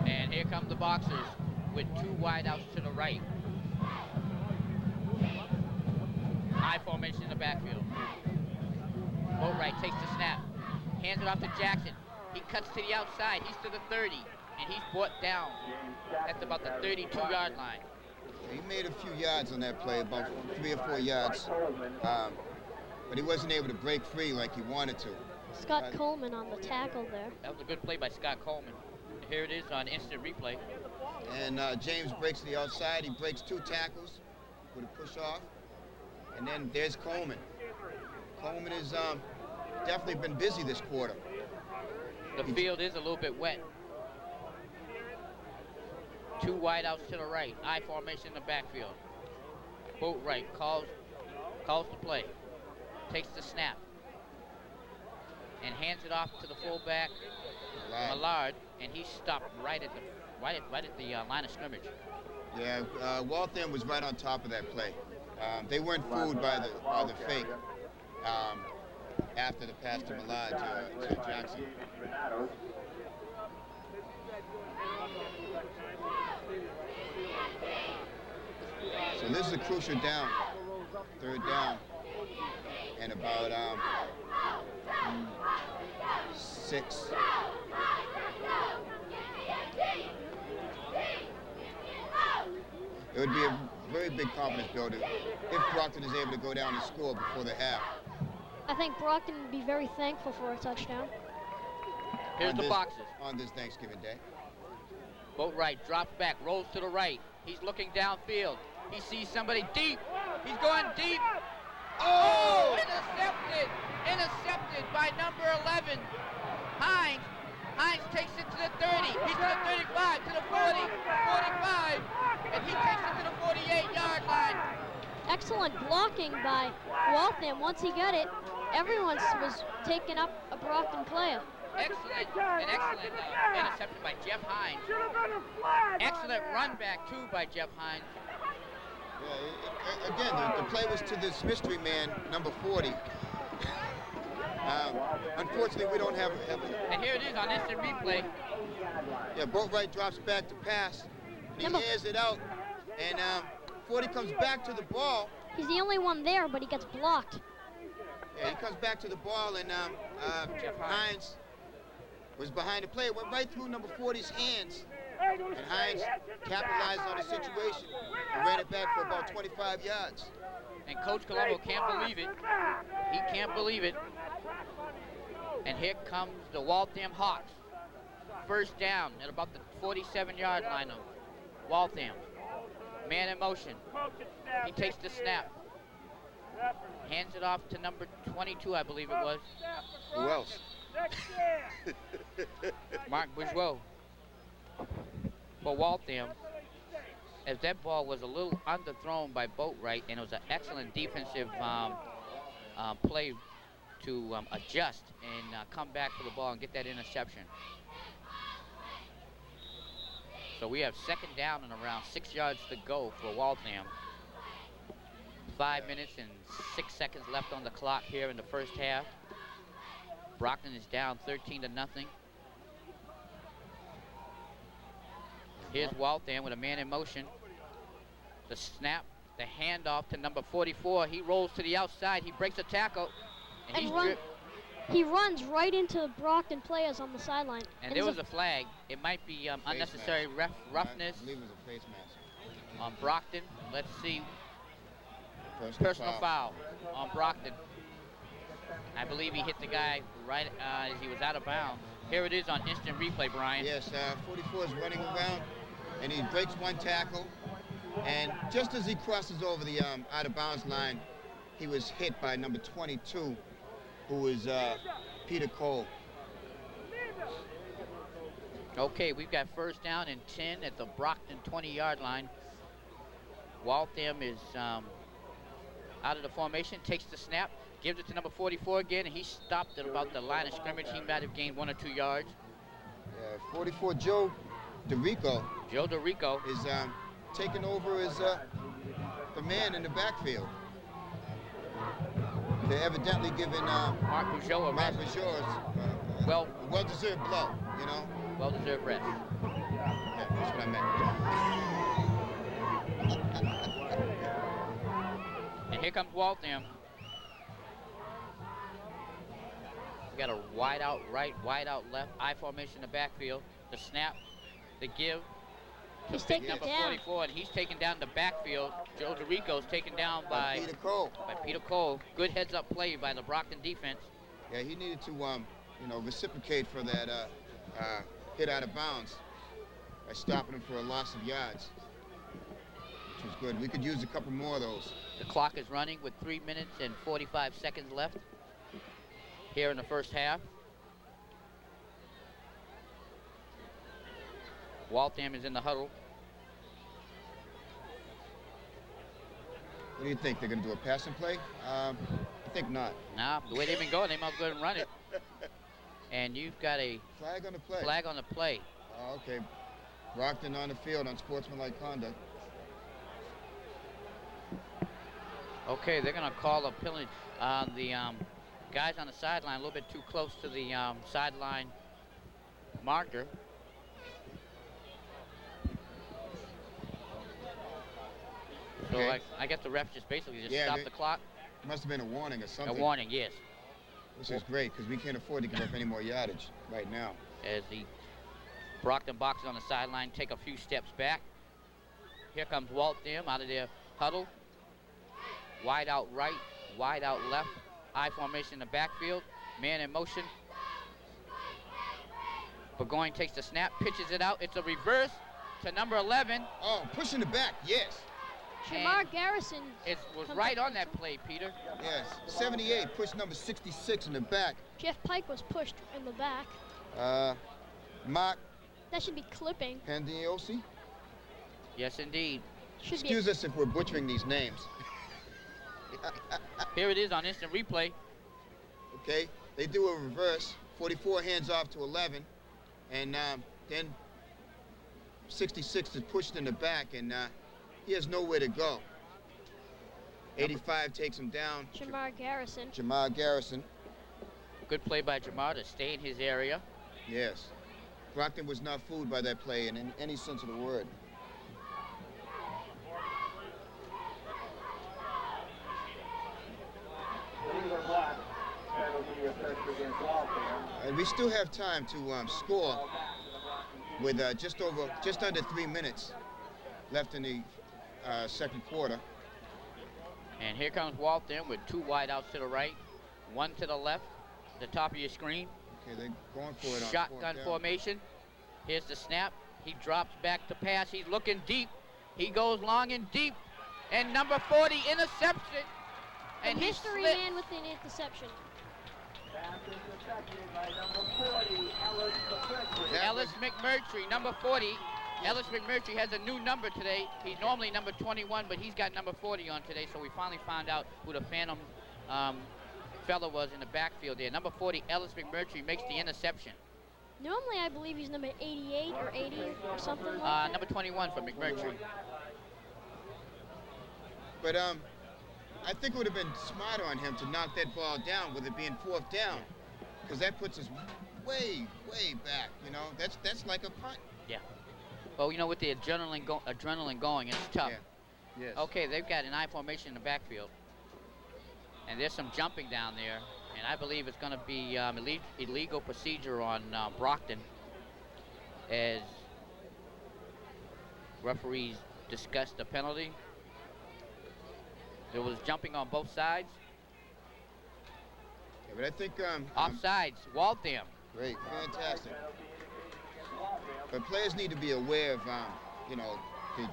And here come the Boxers with two wideouts to the right. High formation in the backfield. Boatwright takes the snap, hands it off to Jackson. He cuts to the outside, he's to the 30, and he's brought down at about the 32-yard line. He made a few yards on that play, about 3 or 4 yards, but he wasn't able to break free like he wanted to. Scott Coleman on the tackle there. That was a good play by Scott Coleman. Here it is on instant replay. And James breaks to the outside. He breaks 2 tackles with a push off. And then there's Coleman. Coleman has definitely been busy this quarter. The field is a little bit wet. Two wideouts to the right. I formation in the backfield. Boatwright calls the play. Takes the snap. And hands it off to the fullback, Millard, and he stopped right at the line of scrimmage. Yeah, Waltham was right on top of that play. They weren't fooled by the fake after the pass to Millard to Jackson. So this is a crucial down, 3rd down, and about 6. It would be a very big confidence builder if Brockton is able to go down and score before the half. I think Brockton would be very thankful for a touchdown. Here's the Boxers. On this Thanksgiving Day. Boatwright drops back, rolls to the right. He's looking downfield. He sees somebody deep. He's going deep. Oh! Intercepted! Intercepted by number 11, Hines. Hines takes it to the 30. He's to the 35, to the 40, 45, and he takes it to the 48-yard line. Excellent blocking by Waltham. Once he got it, everyone was taking up a Brockton player. Excellent interception by Jeff Hines. Excellent run back, too, by Jeff Hines. Yeah, again, the play was to this mystery man, number 40. Unfortunately, we don't have and here it is on instant replay. Yeah, Boatwright drops back to pass. He airs it out, and 40 comes back to the ball. He's the only one there, but he gets blocked. Yeah, he comes back to the ball, and Jeff Hines was behind the play. It went right through number 40's hands, and Hines capitalized on the situation and ran it back for about 25 yards. And Coach Colombo can't believe it. He can't believe it. And here comes the Waltham Hawks. first down at about the 47-yard line of Waltham. Man in motion. He takes the snap. Hands it off to number 22, I believe it was. Who else? Mark Bourgeois for Waltham. As that ball was a little underthrown by Boatwright, and it was an excellent defensive play to adjust and come back for the ball and get that interception. So we have second down and around 6 yards to go for Waltham. 5 minutes and 6 seconds left on the clock here in the first half. Brockton is down 13-0. Here's Waltham with a man in motion. The snap, the handoff to number 44. He rolls to the outside. He breaks a tackle. And he runs right into Brockton players on the sideline. And there was a flag. It might be unnecessary roughness I believe it was a face mask. on Brockton. Let's see. Personal foul on Brockton. I believe he hit the guy right as he was out of bounds. Here it is on instant replay, Brian. Yes, 44 is running around, and he breaks one tackle. And just as he crosses over the out of bounds line, he was hit by number 22, who is Peter Cole. Okay, we've got first down and 10 at the Brockton 20-yard line. Waltham is out of the formation, takes the snap, gives it to number 44 again, and he stopped at about the line of scrimmage. He might have gained 1 or 2 yards. 44 Joe DeRico. Joe DeRico is taking over as the man in the backfield. They're evidently giving Mark Bourgeois a well-deserved blow, you know? Well-deserved rest. Yeah, that's what I meant. And here comes Waltham. We got a wide out right, wide out left, I formation in the backfield. The snap, the give. He's taking number it down. 44, and he's taken down the backfield. Joe DeRico's taken down by Peter Cole. Good heads-up play by the Brockton defense. Yeah, he needed to, reciprocate for that hit out of bounds by stopping him for a loss of yards, which was good. We could use a couple more of those. The clock is running with 3 minutes and 45 seconds left here in the first half. Waltham is in the huddle. What do you think? They're going to do a passing play? I think not. Nah, the way they've been going, they might go ahead and run it. And you've got a flag on the play. Flag on the play. Oh, okay. Brockton on the field on sportsmanlike conduct. Okay, they're going to call a penalty. The guys on the sideline a little bit too close to the sideline marker. So I guess the ref just basically stopped the clock. Must have been a warning or something. A warning, yes. Which is great because we can't afford to give up any more yardage right now. As the Brockton boxers on the sideline take a few steps back. Here comes Waltham out of their huddle. Wide out right, wide out left. I formation in the backfield. Man in motion. Burgoyne takes the snap, pitches it out. It's a reverse to number 11. Oh, pushing the back, yes. Shamar Garrison. It was right on that play, Peter. Yes, 78, push number 66 in the back. Jeff Pike was pushed in the back. Mark. That should be clipping. Pandiosi. Yes, indeed. Excuse us if we're butchering these names. Here it is on instant replay. Okay, they do a reverse. 44 hands off to 11, and then 66 is pushed in the back, and he has nowhere to go. 85 takes him down. Jamar Garrison. Good play by Jamar to stay in his area. Yes. Brockton was not fooled by that play in any sense of the word. And we still have time to score with just under 3 minutes left in the second quarter. And here comes Waltham with 2 wide outs to the right, 1 to the left, the top of your screen. Okay, they're going for it. Shotgun formation. Here's the snap. He drops back to pass. He's looking deep. He goes long and deep. And number 40 interception. And the he mystery slipped. man with an interception. Pass intercepted by number 40, Ellis McMurtry, number 40. Ellis McMurtry has a new number today. He's normally number 21, but he's got number 40 on today, so we finally found out who the phantom fella was in the backfield there. Number 40, Ellis McMurtry, makes the interception. Normally, I believe he's number 88 or 80 or something like that. Number 21 for McMurtry. But I think it would have been smarter on him to knock that ball down with it being 4th down, because that puts us way, way back. You know, that's like a punt. Yeah. Well, you know, with the adrenaline going, it's tough. Yeah. Yes. Okay, they've got an I formation in the backfield. And there's some jumping down there. And I believe it's going to be illegal procedure on Brockton as referees discuss the penalty. There was jumping on both sides. Yeah, but I think Offsides, Waltham. great, fantastic. But players need to be aware of you know,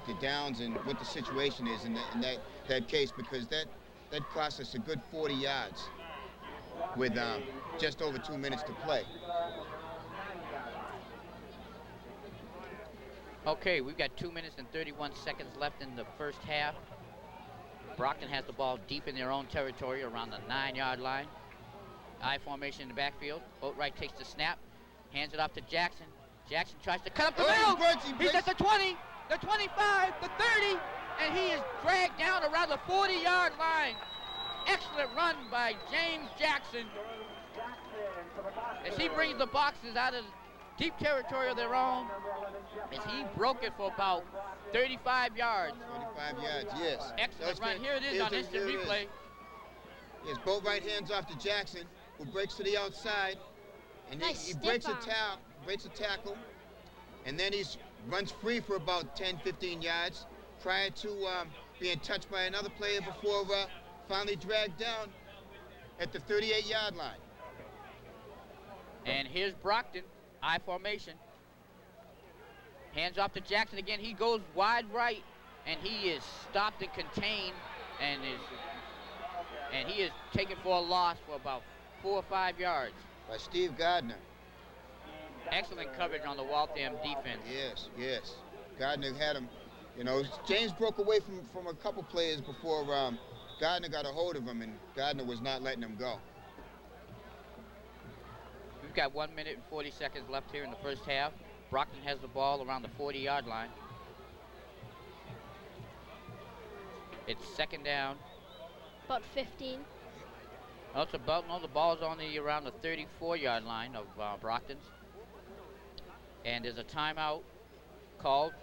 the downs and what the situation is in that case, because that cost us a good 40 yards with just over 2 minutes to play. Okay, we've got 2 minutes and 31 seconds left in the first half. Brockton has the ball deep in their own territory around the 9-yard line. I formation in the backfield. Boatwright takes the snap, hands it off to Jackson. Jackson tries to cut up the middle. He's at the 20, the 25, the 30, and he is dragged down around the 40-yard line. Excellent run by James Jackson as he brings the boxes out of deep territory of their own, as he broke it for about 35 yards. 25 yards, yes. Excellent run. Here it is on instant replay. Yes, Boatwright hands off to Jackson, who breaks to the outside, and Nice he stiff breaks arm. a tackle, and then he runs free for about 10, 15 yards prior to being touched by another player before finally dragged down at the 38-yard line. And here's Brockton, I formation. Hands off to Jackson again. He goes wide right, and he is stopped and contained, and he is taken for a loss for about 4 or 5 yards. By Steve Gardner. Excellent coverage on the Waltham defense. Yes. Gardner had him. You know, James broke away from a couple players before Gardner got a hold of him, and Gardner was not letting him go. We've got 1 minute and 40 seconds left here in the first half. Brockton has the ball around the 40-yard line. It's second down. About 15. No, the ball's only around the 34-yard line of Brockton's. And there's a timeout called.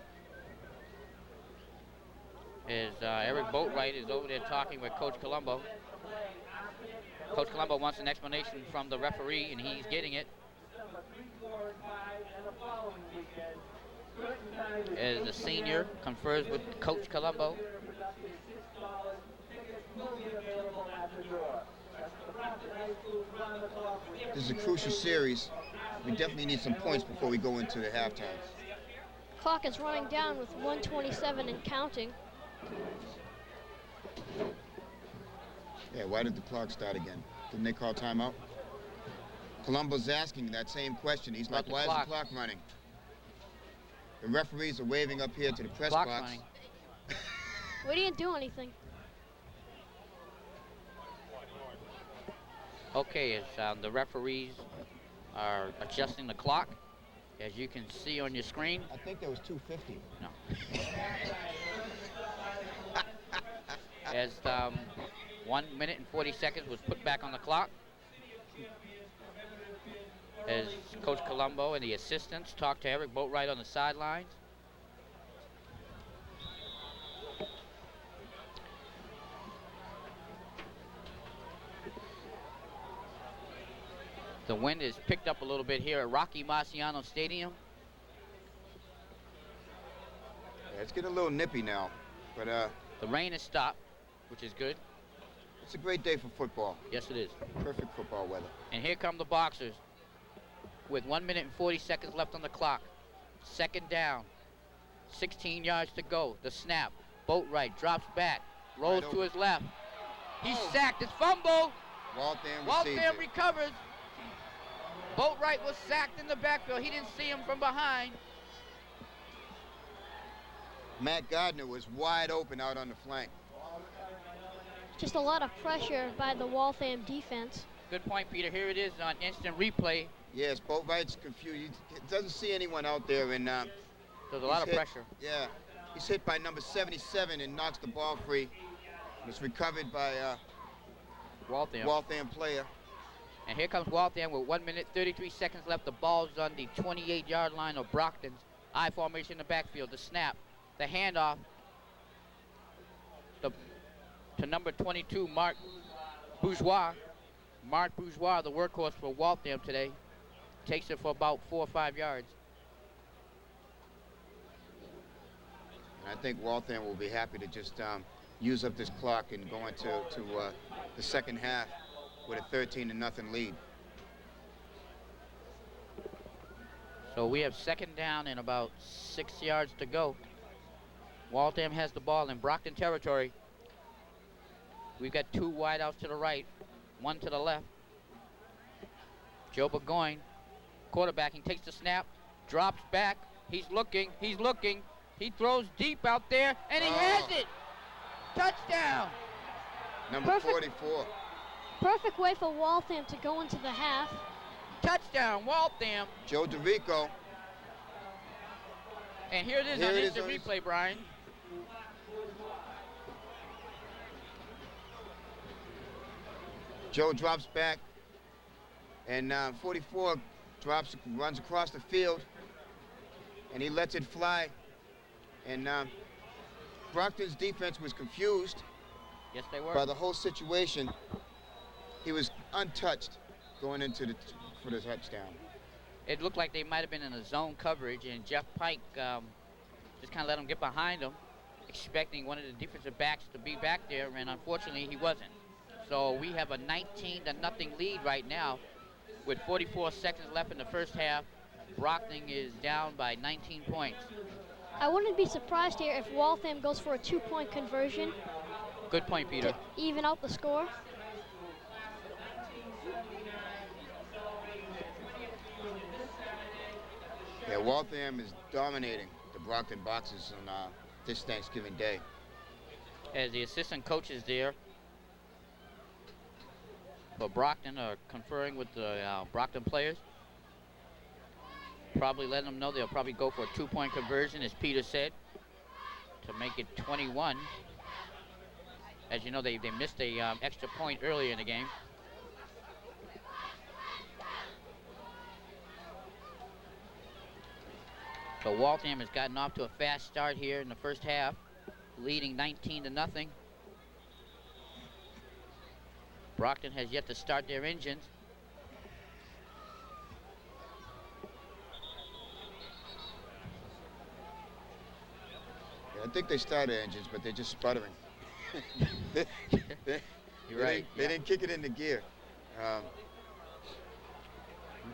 As Eric Boatwright is over there talking with Coach Colombo. Coach Colombo wants an explanation from the referee, and he's getting it. As the senior confers with Coach Colombo. This is a crucial series. We definitely need some points before we go into the halftime. Clock is running down with 1:27 and counting. Yeah, why did the clock start again? Didn't they call timeout? Colombo's asking that same question. He's like, why is the clock running? The referees are waving up here to the press box. Running. We didn't do anything. Okay, as the referees are adjusting the clock, as you can see on your screen. I think there was 2:50. No. As 1 minute and 40 seconds was put back on the clock. As Coach Colombo and the assistants talk to Eric Boatwright on the sidelines. The wind is picked up a little bit here at Rocky Marciano Stadium. Yeah, it's getting a little nippy now, but The rain has stopped, which is good. it's a great day for football. Yes, it is. Perfect football weather. And here come the Boxers with 1 minute and 40 seconds left on the clock. Second down. 16 yards to go. The snap. Boatwright drops back. Rolls Right to over. his left. He's sacked. It's fumble. Waltham recovers. Boatwright was sacked in the backfield. He didn't see him from behind. Matt Gardner was wide open out on the flank. Just a lot of pressure by the Waltham defense. Good point, Peter. Here it is on instant replay. Yes, Boatwright's confused. He doesn't see anyone out there, and There's a lot of pressure. Yeah, he's hit by number 77 and knocks the ball free. It's recovered by Waltham player. And here comes Waltham with 1 minute, 33 seconds left. The ball's on the 28-yard line of Brockton's. I formation in the backfield. The snap, the handoff to number 22, Mark Bourgeois. Mark Bourgeois, the workhorse for Waltham today, takes it for about 4 or 5 yards. And I think Waltham will be happy to just use up this clock and go into the second half with a 13-0 lead. So we have second down and about 6 yards to go. Waltham has the ball in Brockton territory. We've got 2 wideouts to the right, 1 to the left. Joe Burgoyne, quarterbacking, takes the snap, drops back. He's looking. He throws deep out there, and he has it. Touchdown. Number Perfect. 44. Perfect way for Waltham to go into the half. Touchdown, Waltham. Joe DeRico. And here it is Here on it is instant on replay, Brian. Joe drops back, and 44 runs across the field, and he lets it fly. And Brockton's defense was confused Yes, they were. by the whole situation. He was untouched going into for the touchdown. It looked like they might have been in a zone coverage, and Jeff Pike just kind of let him get behind him, expecting one of the defensive backs to be back there, and unfortunately he wasn't. So we have a 19-0 lead right now with 44 seconds left in the first half. Brockton is down by 19 points. I wouldn't be surprised here if Waltham goes for a 2-point conversion Good point, Peter. to even out the score. Yeah, Waltham is dominating the Brockton Boxers on this Thanksgiving Day. As the assistant coaches there for Brockton are conferring with the Brockton players. Probably letting them know they'll probably go for a 2-point conversion, as Peter said, to make it 21. As you know, they missed a extra point earlier in the game. So Waltham has gotten off to a fast start here in the first half, leading 19-0. Brockton has yet to start their engines. Yeah, I think they started engines, but they're just sputtering. You're right. They didn't kick it into gear.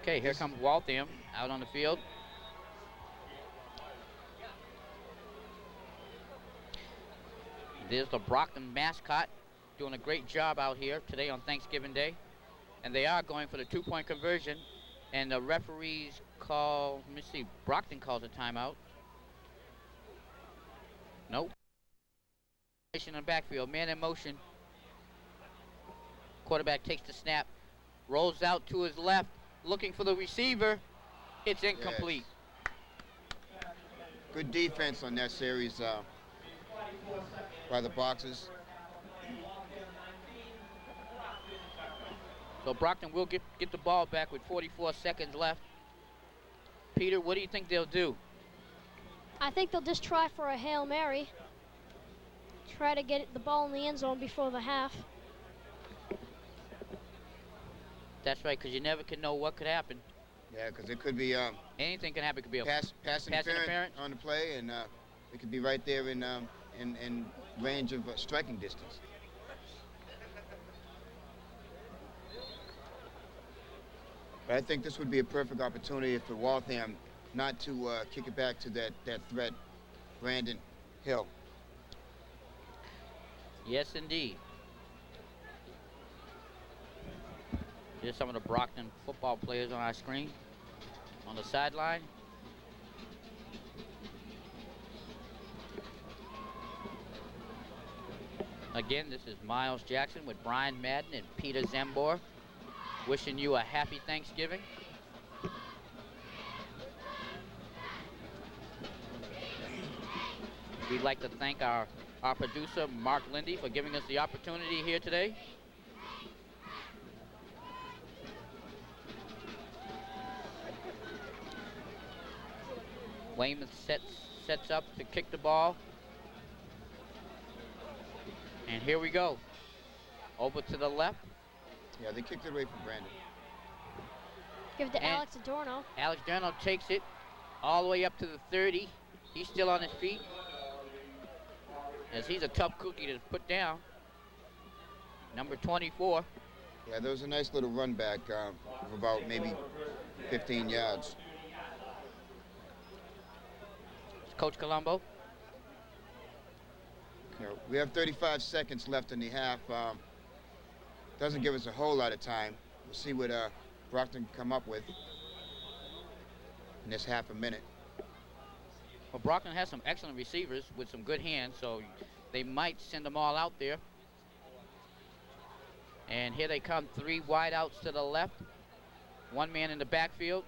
Okay, here comes Waltham out on the field. There's the Brockton mascot doing a great job out here today on Thanksgiving Day. And they are going for the 2-point conversion. And the referees call, let me see, Brockton calls a timeout. Nope. In the backfield, man in motion. Quarterback takes the snap, rolls out to his left, looking for the receiver. It's incomplete. Yes. Good defense on that series by the Boxers. So Brockton will get the ball back with 44 seconds left. Peter, what do you think they'll do? I think they'll just try for a Hail Mary. Try to get the ball in the end zone before the half. That's right, because you never can know what could happen. Yeah, because it could be Anything can happen. It could be a pass interference interference on the play, and it could be right there in range of striking distance. But I think this would be a perfect opportunity for Waltham not to kick it back to that threat, Brandon Hill. Yes, indeed. Here's some of the Brockton football players on our screen on the sideline. Again, this is Miles Jackson with Brian Madden and Peter Zembor, wishing you a happy Thanksgiving. We'd like to thank our producer, Mark Lindy, for giving us the opportunity here today. Weymouth sets up to kick the ball. And here we go. Over to the left. Yeah, they kicked it away from Brandon. Give it to And Alex Adorno. Alex Adorno takes it all the way up to the 30. He's still on his feet, as he's a tough cookie to put down. Number 24. Yeah, there was a nice little run back of about maybe 15 yards. It's Coach Colombo. You know, we have 35 seconds left in the half. Doesn't give us a whole lot of time. We'll see what Brockton come up with in this half a minute. Well, Brockton has some excellent receivers with some good hands, so they might send them all out there. And here they come, 3 wide outs to the left. 1 man in the backfield.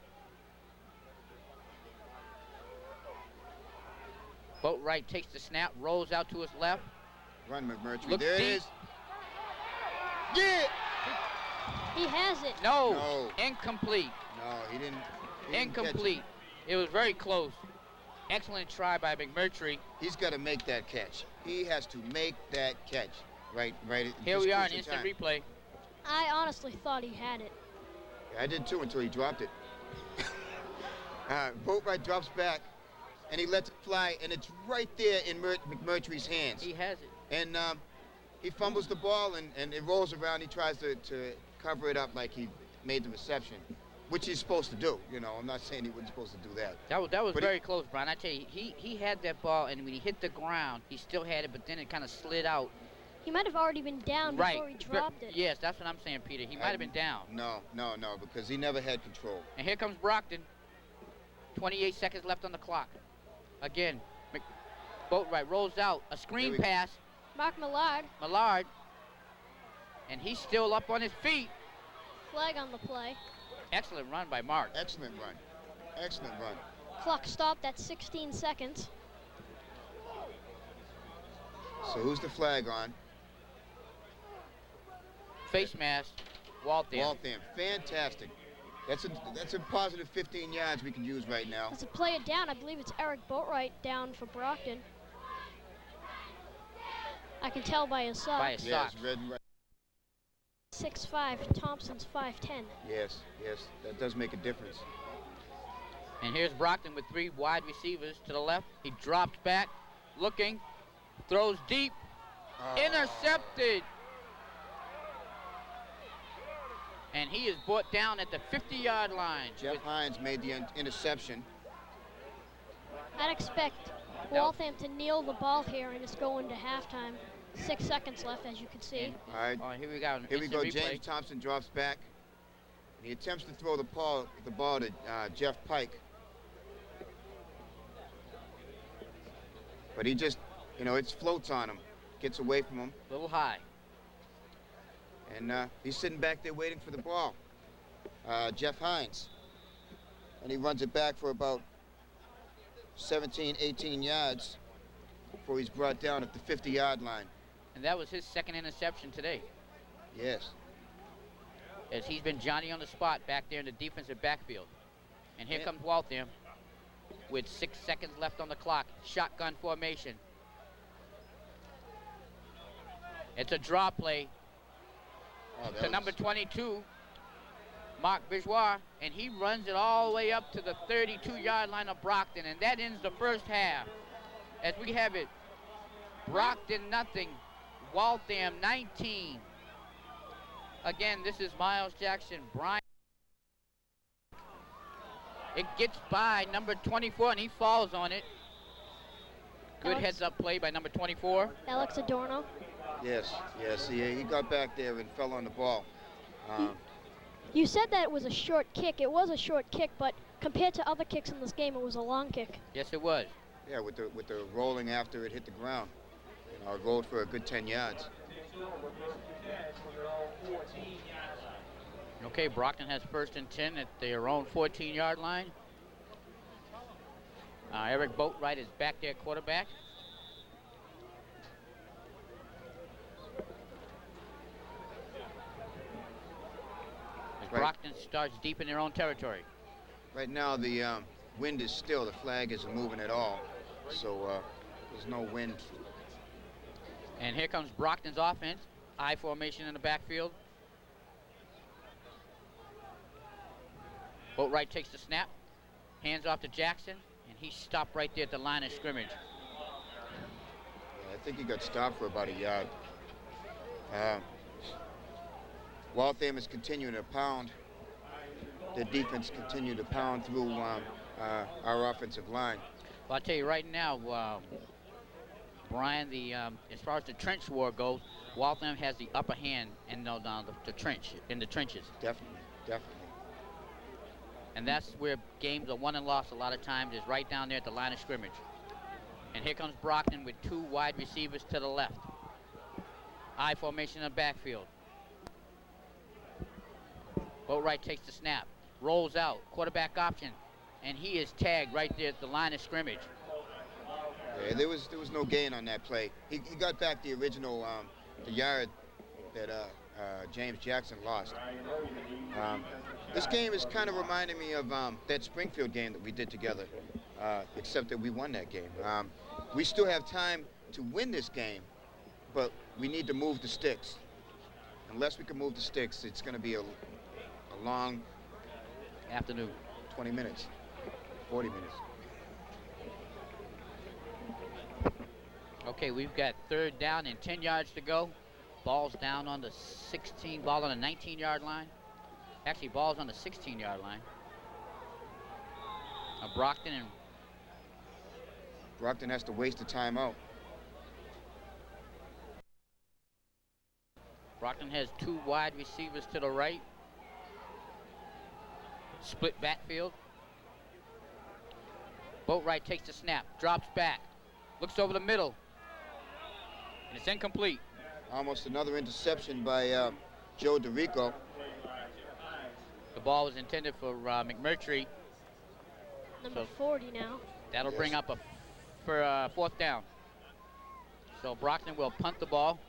Boatwright takes the snap, rolls out to his left. Run, McMurtry. Look There deep. it is. Yeah! He has it. No. Incomplete. No, he didn't. He didn't catch Incomplete. It was very close. Excellent try by McMurtry. He's got to make that catch. He has to make that catch. Right. Here we are in instant replay. I honestly thought he had it. Yeah, I did too until he dropped it. Boatwright drops back, and he lets it fly, and it's right there in McMurtry's hands. He has it. And he fumbles the ball, and it rolls around. He tries to cover it up like he made the reception, which he's supposed to do. You know, I'm not saying he wasn't supposed to do that. That was very close, Brian. I tell you, he had that ball, and when he hit the ground, he still had it, but then it kind of slid out. He might have already been down before he dropped it. Yes, that's what I'm saying, Peter. He might have been down. No, because he never had control. And here comes Brockton. 28 seconds left on the clock. Again, Boatwright rolls out. A screen pass. Mark Millard. Millard. And he's still up on his feet. Flag on the play. Excellent run by Mark. Excellent run. Clock stopped at 16 seconds. So who's the flag on? Face mask, Waltham. Waltham. Fantastic. That's a positive 15 yards we can use right now. As a player down, I believe it's Eric Boatwright down for Brockton. I can tell by his socks. By his Yes, socks. red and white. 6'5", Thompson's 5'10". Yes, that does make a difference. And here's Brockton with 3 wide receivers to the left. He drops back, looking, throws deep, intercepted. And he is brought down at the 50-yard line. Jeff Hines made the interception. I'd expect Waltham to kneel the ball here and just go into halftime. 6 seconds left, as you can see. All right. Here we go. Here we go. Replay. James Thompson drops back. He attempts to throw the ball to Jeff Pike. But he just, it floats on him. Gets away from him. A little high. And he's sitting back there waiting for the ball. Jeff Hines. And he runs it back for about 17, 18 yards before he's brought down at the 50-yard line. And that was his second interception today. Yes. As he's been Johnny on the spot back there in the defensive backfield. And here comes Waltham with 6 seconds left on the clock. Shotgun formation. It's a draw play to number 22, Mark Bourgeois, and he runs it all the way up to the 32-yard line of Brockton, and that ends the first half. As we have it, Brockton nothing, Waltham 19. Again, this is Miles Jackson, Brian. It gets by number 24, and he falls on it. Good Alex. heads-up play by number 24. Alex Adorno. Yes, he got back there and fell on the ball. You said that it was a short kick. It was a short kick, but compared to other kicks in this game, it was a long kick. Yes, it was. Yeah, with the rolling after it hit the ground. You know, it rolled for a good 10 yards. Okay, Brockton has 1st and 10 at their own 14-yard line. Eric Boatwright is back there, quarterback. As Brockton starts deep in their own territory. Right now, the wind is still. The flag isn't moving at all, so there's no wind. And here comes Brockton's offense. I formation in the backfield. Boatwright takes the snap, hands off to Jackson, and he stopped right there at the line of scrimmage. Yeah, I think he got stopped for about a yard. Waltham is continuing to pound. The defense continued to pound through our offensive line. Well, I'll tell you right now, Brian, as far as the trench war goes, Waltham has the upper hand in the trenches. Definitely. And that's where games are won and lost a lot of times, is right down there at the line of scrimmage. And here comes Brockton with 2 wide receivers to the left. I formation in the backfield. Boatwright takes the snap, rolls out, quarterback option, and he is tagged right there at the line of scrimmage. Yeah, there was no gain on that play. He got back the original the yard that James Jackson lost. This game is kind of reminding me of that Springfield game that we did together, except that we won that game. We still have time to win this game, but we need to move the sticks. Unless we can move the sticks, it's going to be a long afternoon. 20 minutes, 40 minutes. Okay, we've got 3rd down and 10 yards to go. Ball's down on the 16, ball on the 19-yard line. Actually, ball's on the 16-yard line. Brockton has to waste a timeout. Brockton has 2 wide receivers to the right. Split backfield. Boatwright takes the snap, drops back, looks over the middle, and it's incomplete. Almost another interception by Joe DeRico. The ball was intended for McMurtry. Number 40 now. That'll bring up for 4th down. So Brockton will punt the ball.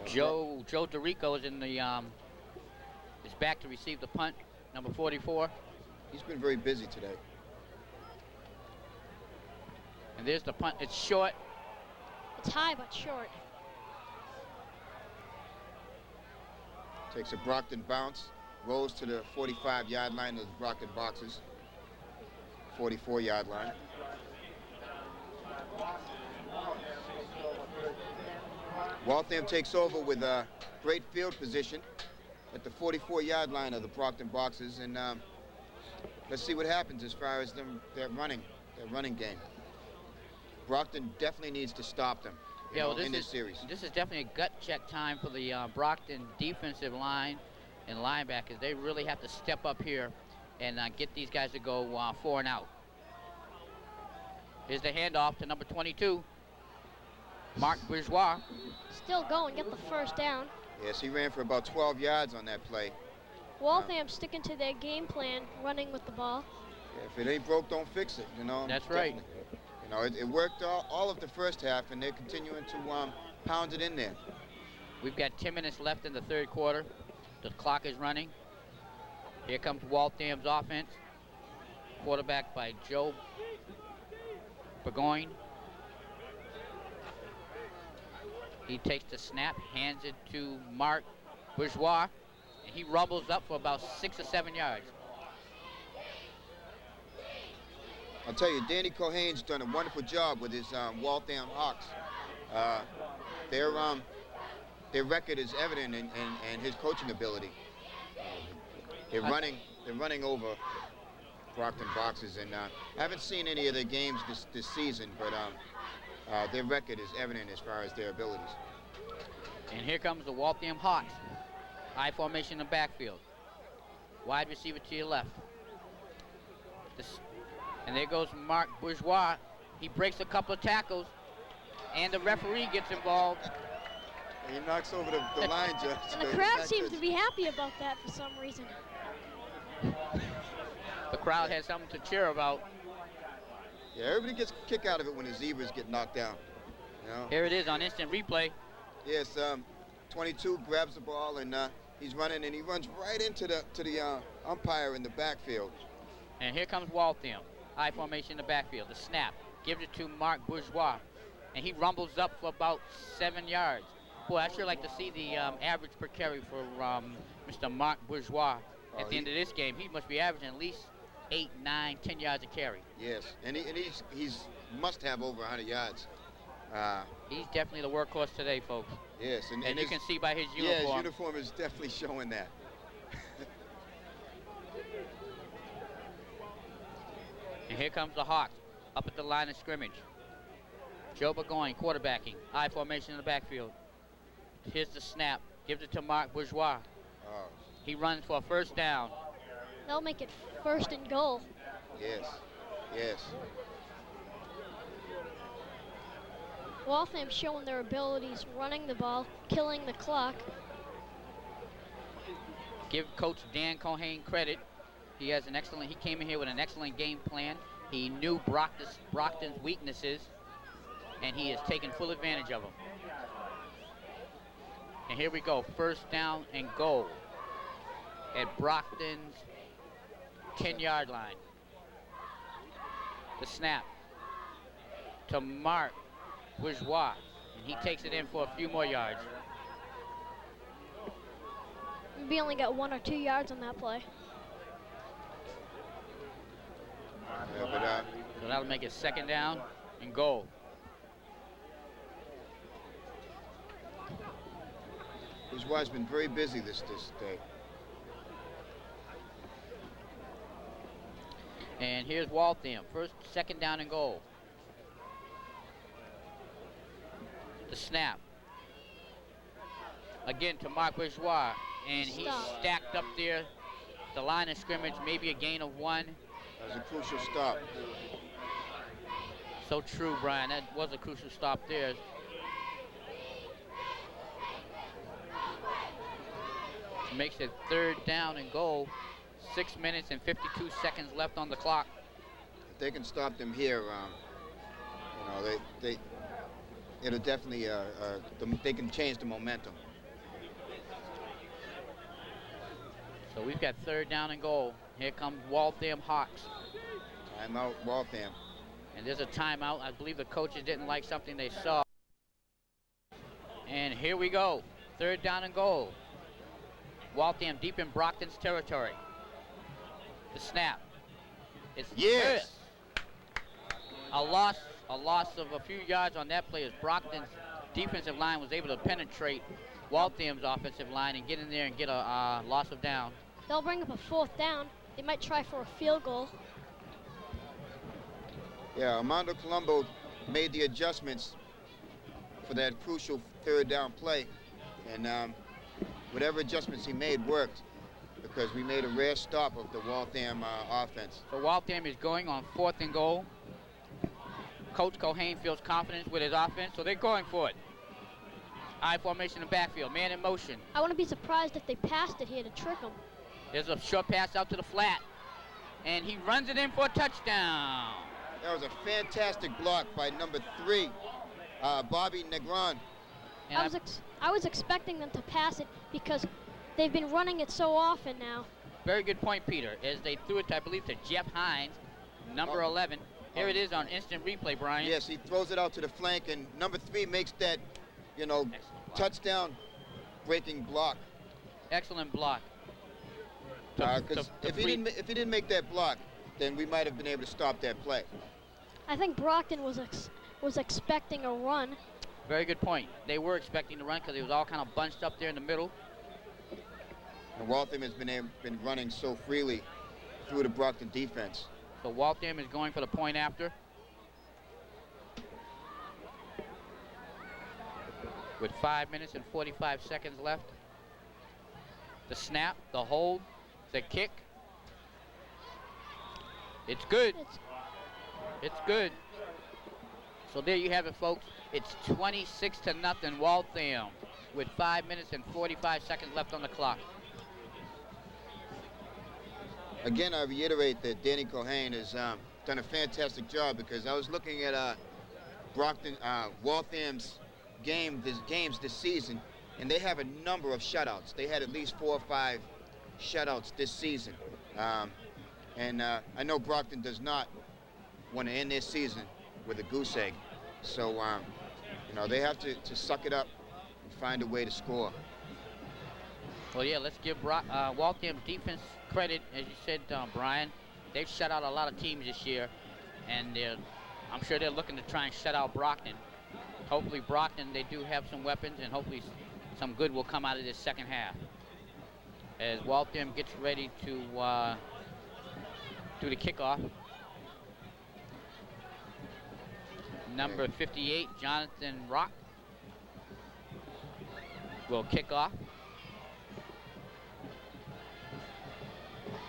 Joe DeRico is in the is back to receive the punt, number 44. He's been very busy today. And there's the punt. It's short. It's high but short. Takes a Brockton bounce, rolls to the 45-yard line of the Brockton boxes. 44-yard line. Waltham takes over with a great field position at the 44-yard line of the Brockton boxes, and let's see what happens as far as their running game. Brockton definitely needs to stop them in this series. This is definitely a gut check time for the Brockton defensive line and linebackers. They really have to step up here and get these guys to go 4 and out. Here's the handoff to number 22, Mark Bourgeois. Still going, get the 1st down. Yes, he ran for about 12 yards on that play. Waltham sticking to their game plan, running with the ball. Yeah, if it ain't broke, don't fix it, you know. That's right. You know, it worked all of the first half, and they're continuing to pound it in there. We've got 10 minutes left in the 3rd quarter. The clock is running. Here comes Waltham's offense. Quarterback by Joe Burgoyne. He takes the snap, hands it to Mark Bourgeois, and he rumbles up for about 6 or 7 yards. I'll tell you, Danny Cohane's done a wonderful job with his Waltham Hawks. Their record is evident in his coaching ability. They're running over Brockton boxes, and I haven't seen any of their games this season, but their record is evident as far as their abilities. And here comes the Waltham Hawks. I formation in the backfield. Wide receiver to your left. And there goes Mark Bourgeois. He breaks a couple of tackles, and the referee gets involved. He knocks over the line, Judge. And the crowd seems to be happy about that for some reason. The crowd has something to cheer about. Yeah, everybody gets a kick out of it when the zebras get knocked down. You know? Here it is on instant replay. Yes, 22 grabs the ball, and he's running, and he runs right into the umpire in the backfield. And here comes Waltham. I formation in the backfield. The snap. Gives it to Mark Bourgeois. And he rumbles up for about 7 yards. Boy, I sure like to see the average per carry for Mr. Mark Bourgeois. At the end of this game, he must be averaging at least 8, 9, 10 yards a carry. Yes, and he's must have over 100 yards. He's definitely the workhorse today, folks. Yes, and you can see by his uniform. Yeah, his uniform is definitely showing that. And here comes the Hawks up at the line of scrimmage. Joe Burgoyne quarterbacking. I formation in the backfield. Here's the snap. Gives it to Mark Bourgeois. He runs for a first down. They'll make it 1st and goal. Yes, yes. Waltham showing their abilities, running the ball, killing the clock. Give Coach Dan Cohane credit. He came in here with an excellent game plan. He knew Brockton's weaknesses, and he has taken full advantage of them. And here we go, 1st down and goal at Brockton's 10-yard line. The snap to Mark Bourgeois, and he takes it in for a few more yards. We only got 1 or 2 yards on that play. Yeah, so that'll make it 2nd down and goal. Bourgeois been very busy this day. And here's Waltham, 2nd down and goal. The snap. Again to Mark Bourgeois, and he's stacked up there. The line of scrimmage, maybe a gain of 1. That was a crucial stop. So true, Brian. That was a crucial stop there. Makes it 3rd down and goal. 6 minutes and 52 seconds left on the clock. If they can stop them here, it'll definitely, they can change the momentum. So we've got 3rd down and goal. Here comes Waltham Hawks. Timeout, Waltham. And there's a timeout. I believe the coaches didn't like something they saw. And here we go. 3rd down and goal. Waltham deep in Brockton's territory. The snap. It's yes. A loss of a few yards on that play as Brockton's defensive line was able to penetrate Waltham's offensive line and get in there and get a loss of down. They'll bring up a 4th down. They might try for a field goal. Yeah, Armando Colombo made the adjustments for that crucial 3rd down play, and whatever adjustments he made worked because we made a rare stop of the Waltham offense. So Waltham is going on 4th and goal. Coach Cohane feels confident with his offense, so they're going for it. I formation in the backfield, man in motion. I wouldn't be surprised if they passed it here to trick them. There's a short pass out to the flat, and he runs it in for a touchdown. That was a fantastic block by number 3, Bobby Negron. I was expecting them to pass it because they've been running it so often now. Very good point, Peter, as they threw it, I believe, to Jeff Hines, number 11. Here it is on instant replay, Brian. Yes, he throws it out to the flank, and number 3 makes that, touchdown breaking block. Excellent block. Because if he didn't make that block, then we might have been able to stop that play. I think Brockton was expecting a run. Very good point. They were expecting to run because it was all kind of bunched up there in the middle. And Waltham has been running so freely through the Brockton defense. So Waltham is going for the point after. With 5 minutes and 45 seconds left. The snap, the hold, the kick. It's good. It's good. So there you have it, folks. It's 26-0 Waltham with 5 minutes and 45 seconds left on the clock. Again, I reiterate that Danny Cohane has done a fantastic job, because I was looking at Waltham's games this season, and they have a number of shutouts. They had at least 4 or 5 shutouts this season. I know Brockton does not want to end their season with a goose egg. So, you know, they have to suck it up and find a way to score. Well, yeah, let's give Waltham's defense credit. As you said, Brian, they've shut out a lot of teams this year, and I'm sure they're looking to try and shut out Brockton. Hopefully Brockton, they do have some weapons, and hopefully some good will come out of this second half. As Waltham gets ready to do the kickoff. Number 58, Jonathan Rock, will kick off.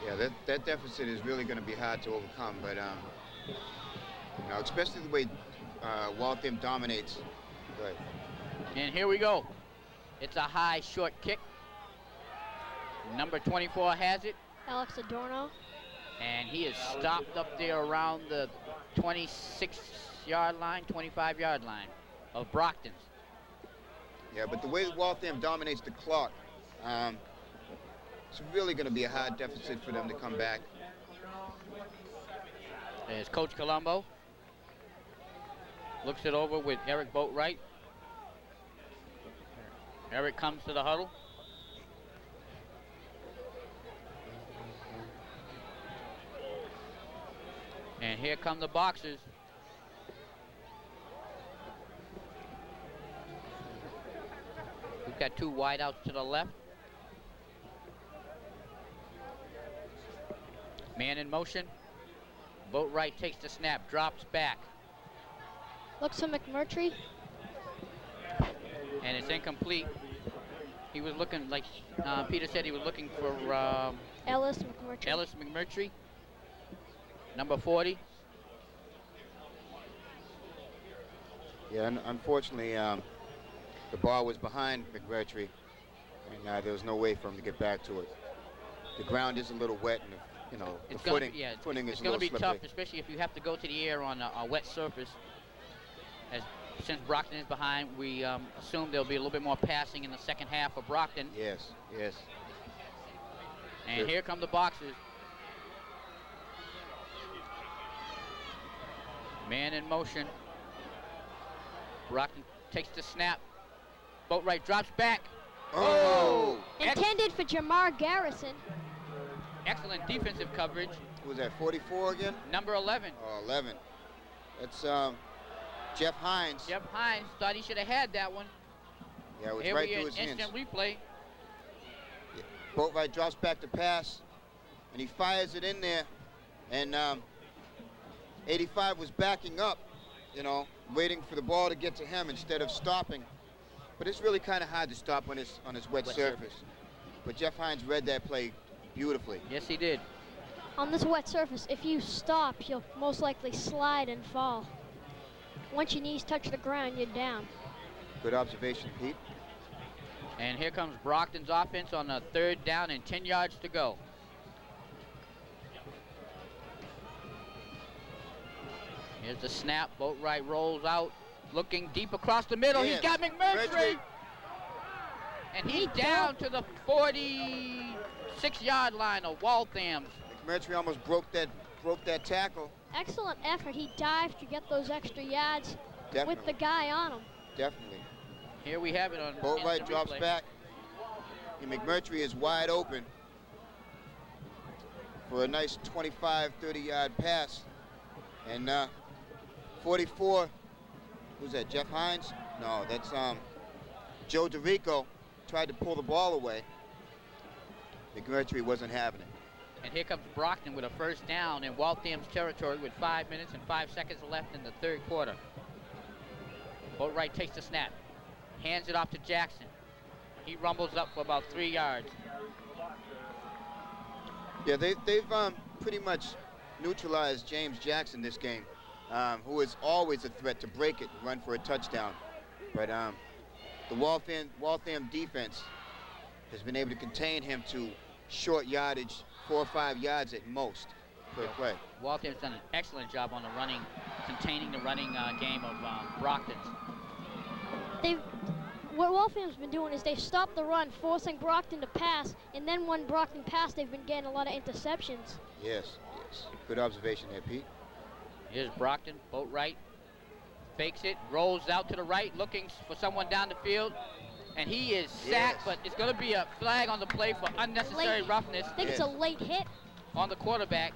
Yeah, that deficit is really going to be hard to overcome, but you know, especially the way Waltham dominates. Right. And here we go. It's a high, short kick. Number 24 has it. Alex Adorno. And he is stopped up there around the 26-yard line, 25-yard line of Brockton's. Yeah, but the way Waltham dominates the clock, it's really going to be a hard deficit for them to come back. There's Coach Colombo. Looks it over with Eric Boatwright. Eric comes to the huddle. And here come the Boxers. We've got 2 wideouts to the left. Man in motion. Boatwright takes the snap, drops back. Looks for McMurtry. And it's incomplete. He was looking, like Peter said, he was looking for Ellis McMurtry. Ellis McMurtry, number 40. Yeah, unfortunately, the ball was behind McMurtry, and there was no way for him to get back to it. The ground is a little wet, and you know, the footing is a little slippery. It's going to be tough, especially if you have to go to the air on a wet surface. Since Brockton is behind, we assume there'll be a little bit more passing in the second half of Brockton. Yes, yes. And here come the Boxers. Man in motion. Brockton takes the snap. Boatwright drops back. Oh! Intended for Jamar Garrison. Excellent defensive coverage. Who was that, 44 again? Number 11. Oh, 11. That's Jeff Hines. Jeff Hines thought he should have had that one. Yeah, it was Here right we through his hands. instant replay. Boatwright drops back to pass, and he fires it in there. And 85 was backing up, you know, waiting for the ball to get to him instead of stopping. But it's really kind of hard to stop on his wet surface. But Jeff Hines read that play beautifully. Yes, he did. On this wet surface, if you stop, you'll most likely slide and fall. Once your knees touch the ground, you're down. Good observation, Pete. And here comes Brockton's offense on a 3rd down and 10 yards to go. Here's the snap. Boatwright rolls out, looking deep across the middle. Yes. He's got McMurtry. And he's down to the 46-yard line of Waltham. McMurtry almost broke that tackle. Excellent effort. He dived to get those extra yards Definitely. with the guy on him. Definitely. Here we have it on Boatwright instant drops replay. back. And McMurtry is wide open for a nice 25, 30-yard pass. And 44, who's that, Jeff Hines? No, that's Joe DeRico tried to pull the ball away. McMurtry wasn't having it. And here comes Brockton with a first down in Waltham's territory with 5 minutes and 5 seconds left in the third quarter. Boatwright takes the snap, hands it off to Jackson. He rumbles up for about 3 yards. Yeah, they've pretty much neutralized James Jackson this game, who is always a threat to break it and run for a touchdown. But the Waltham defense has been able to contain him to short yardage, 4 or 5 yards at most per play. Waltham's done an excellent job on the running, containing the running game of Brockton's. What Waltham's been doing is they stopped the run, forcing Brockton to pass, and then when Brockton passed, they've been getting a lot of interceptions. Yes, yes. Good observation there, Pete. Here's Brockton, Boatwright, fakes it, rolls out to the right, looking for someone down the field, and he is sacked, but it's going to be a flag on the play for unnecessary roughness. I think it's a late hit. On the quarterback.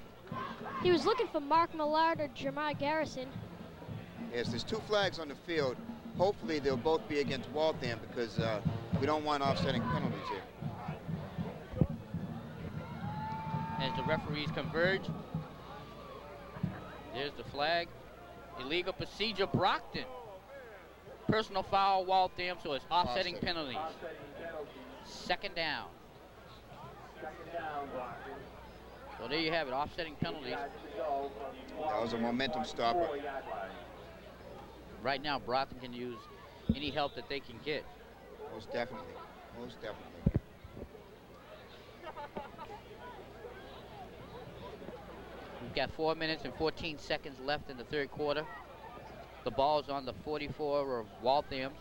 He was looking for Mark Millard or Jamar Garrison. Yes, there's 2 flags on the field. Hopefully they'll both be against Waltham because we don't want offsetting penalties here. As the referees converge, there's the flag. Illegal procedure, Brockton. Personal foul, Waltham, so it's offsetting penalties. Second down. So there you have it, offsetting penalties. That was a momentum stopper. Right now, Brockton can use any help that they can get. Most definitely. Most definitely. We've got 4 minutes and 14 seconds left in the third quarter. The ball's on the 44 of Waltham.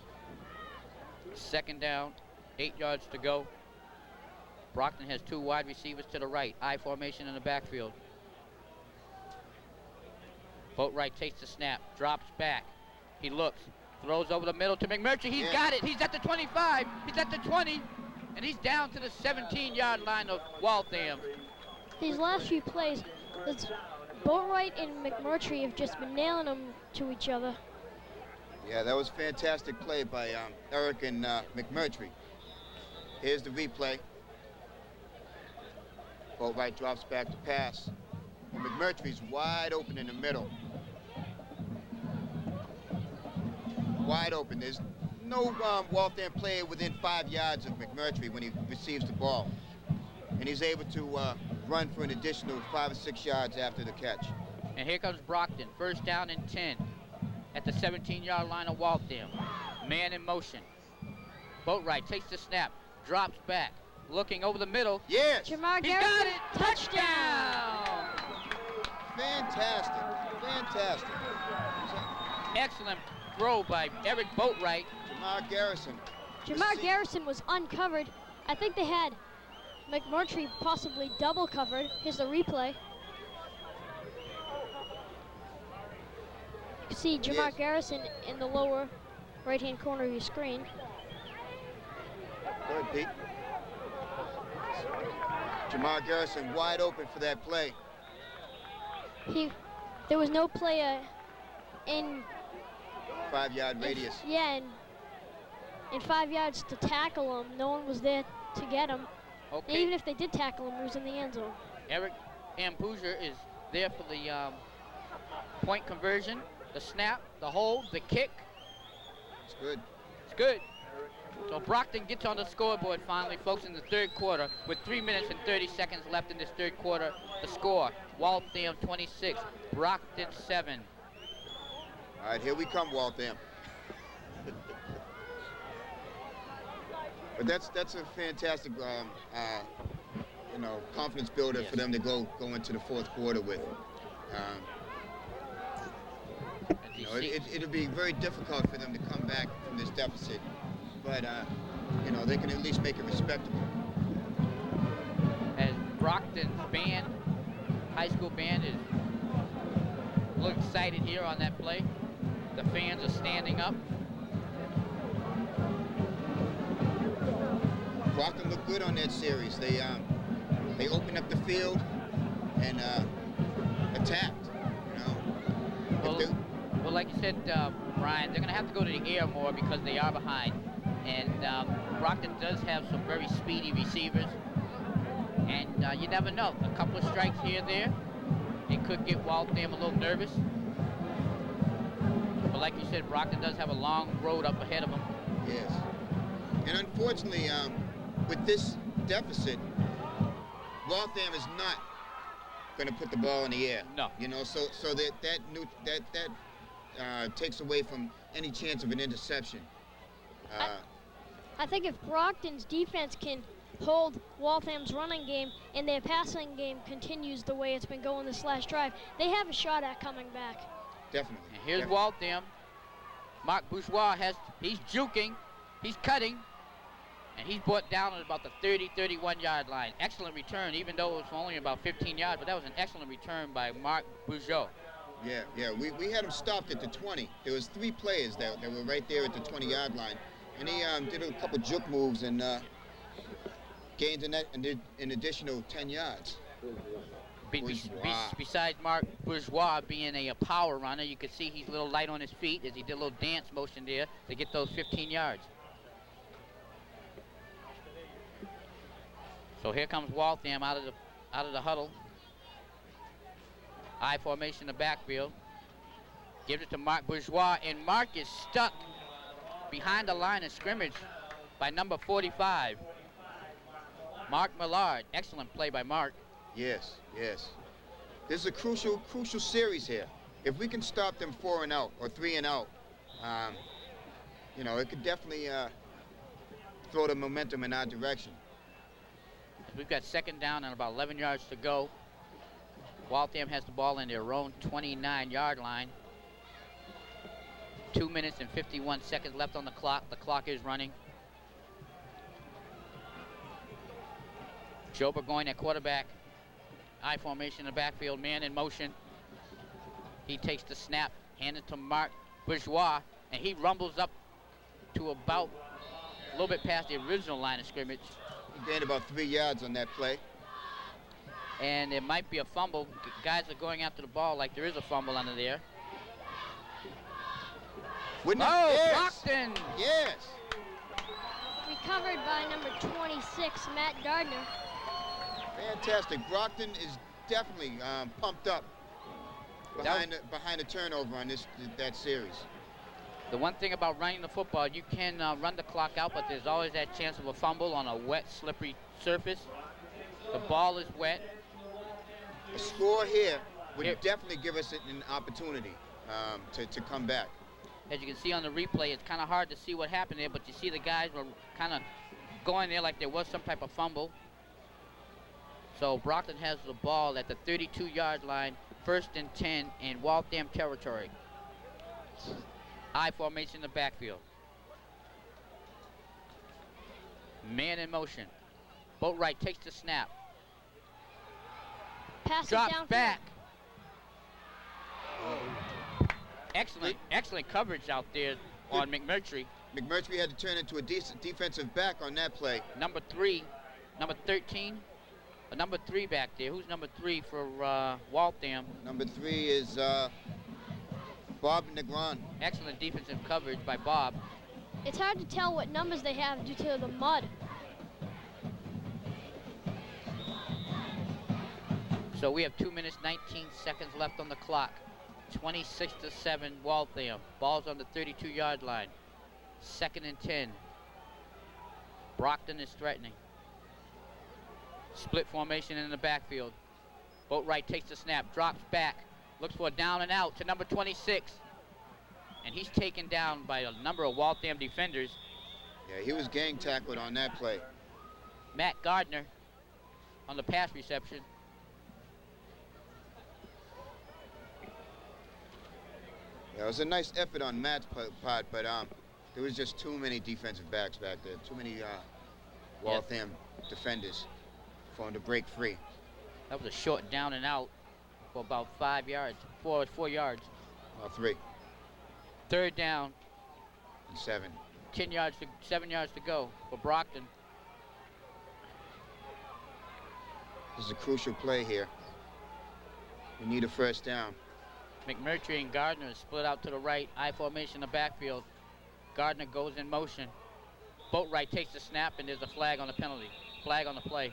Second down, 8 yards to go. Brockton has 2 wide receivers to the right. I formation in the backfield. Boatwright takes the snap, drops back. He looks, throws over the middle to McMurtry. He's got it. He's at the 25. He's at the 20. And he's down to the 17-yard line of Waltham. These last few plays, Boatwright and McMurtry have just been nailing them to each other. Yeah, that was a fantastic play by Eric and McMurtry. Here's the replay. Boatwright drops back to pass. And McMurtry's wide open in the middle. Wide open. There's no Waltham player within 5 yards of McMurtry when he receives the ball. And he's able to run for an additional 5 or 6 yards after the catch. And here comes Brockton, first down and 10 at the 17-yard line of Waltham. Man in motion. Boatwright takes the snap, drops back, looking over the middle. Yes! Jamar He Garrison, got it! Touchdown! Fantastic, fantastic. Excellent throw by Eric Boatwright. Jamar Garrison. Jamar Garrison was uncovered. I think they had McMurtry possibly double covered. Here's the replay. You can see Jamar Garrison in the lower right-hand corner of your screen. Good, Pete. Jamar Garrison wide open for that play. There was no player in 5-yard radius. Yeah, and in 5 yards to tackle him. No one was there to get him. Okay. And even if they did tackle him, he was in the end zone. Eric Ampuger is there for the point conversion, the snap, the hold, the kick. It's good. It's good. So Brockton gets on the scoreboard finally, folks, in the third quarter with 3 minutes and 30 seconds left in this third quarter. The score, Waltham 26, Brockton 7. All right, here we come, Waltham. But that's a fantastic, confidence builder for them to go into the fourth quarter with. It'll be very difficult for them to come back from this deficit, but they can at least make it respectable. As Brockton's band, high school band, is a little excited here on that play. The fans are standing up. Brockton looked good on that series. They opened up the field and attacked. Well, like you said, Brian, they're going to have to go to the air more because they are behind. And Brockton does have some very speedy receivers. And you never know. A couple of strikes here and there, it could get Waltham a little nervous. But like you said, Brockton does have a long road up ahead of them. Yes. And unfortunately, with this deficit, Waltham is not going to put the ball in the air. No. You know, so that takes away from any chance of an interception. I think if Brockton's defense can hold Waltham's running game and their passing game continues the way it's been going this last drive, they have a shot at coming back. Definitely. And here's Definitely. Waltham. Mark Bourgeois he's juking, he's cutting, and he's brought down at about the 30, 31-yard line. Excellent return, even though it was only about 15 yards, but that was an excellent return by Mark Bourgeois. Yeah. We had him stopped at the 20. There was 3 players that were right there at the 20-yard line. And he did a couple juke moves and gained an additional 10 yards. Besides Mark Bourgeois being a power runner, you could see he's a little light on his feet as he did a little dance motion there to get those 15 yards. So here comes Waltham out of the huddle. I formation in the backfield. Gives it to Mark Bourgeois, and Mark is stuck behind the line of scrimmage by number 45. Mark Millard. Excellent play by Mark. Yes. This is a crucial series here. If we can stop them 4 and out or 3 and out, you know, it could definitely throw the momentum in our direction. We've got second down and about 11 yards to go. Waltham has the ball in their own 29-yard line. 2 minutes and 51 seconds left on the clock. The clock is running. Joe Burgoyne at quarterback. I formation in the backfield, man in motion. He takes the snap, handed to Mark Bourgeois, and he rumbles up to about a little bit past the original line of scrimmage. He gained about 3 yards on that play. And it might be a fumble. Guys are going after the ball like there is a fumble under there. Yes. Brockton! Yes. Recovered by number 26, Matt Gardner. Fantastic. Brockton is definitely pumped up behind the turnover on that series. The one thing about running the football, you can run the clock out, but there's always that chance of a fumble on a wet, slippery surface. The ball is wet. A score here would definitely give us an opportunity to come back. As you can see on the replay, it's kind of hard to see what happened there, but you see the guys were kind of going there like there was some type of fumble. So Brockton has the ball at the 32-yard line, 1st and 10 in Waltham territory. I formation in the backfield. Man in motion. Boatwright takes the snap. Pass Drops it downfield. back. Excellent coverage out there on McMurtry. McMurtry had to turn into a decent defensive back on that play. Number 13, number 3 back there. Who's number 3 for Waltham? Number 3 is Bob Negron. Excellent defensive coverage by Bob. It's hard to tell what numbers they have due to the mud. So we have 2 minutes, 19 seconds left on the clock. 26-7 Waltham. Ball's on the 32-yard line. 2nd and 10. Brockton is threatening. Split formation in the backfield. Boatwright takes the snap, drops back, looks for a down and out to number 26. And he's taken down by a number of Waltham defenders. Yeah, he was gang tackled on that play. Matt Gardner on the pass reception. Yeah, it was a nice effort on Matt's part, but there was just too many defensive backs back there. Too many Waltham defenders for him to break free. That was a short down and out for about 5 yards, 4 yards. 3. 3rd down, And 7. 7 yards to go for Brockton. This is a crucial play here. We need a 1st down. McMurtry and Gardner split out to the right. I formation in the backfield. Gardner goes in motion. Boatwright takes the snap, and there's a flag on the penalty. Flag on the play.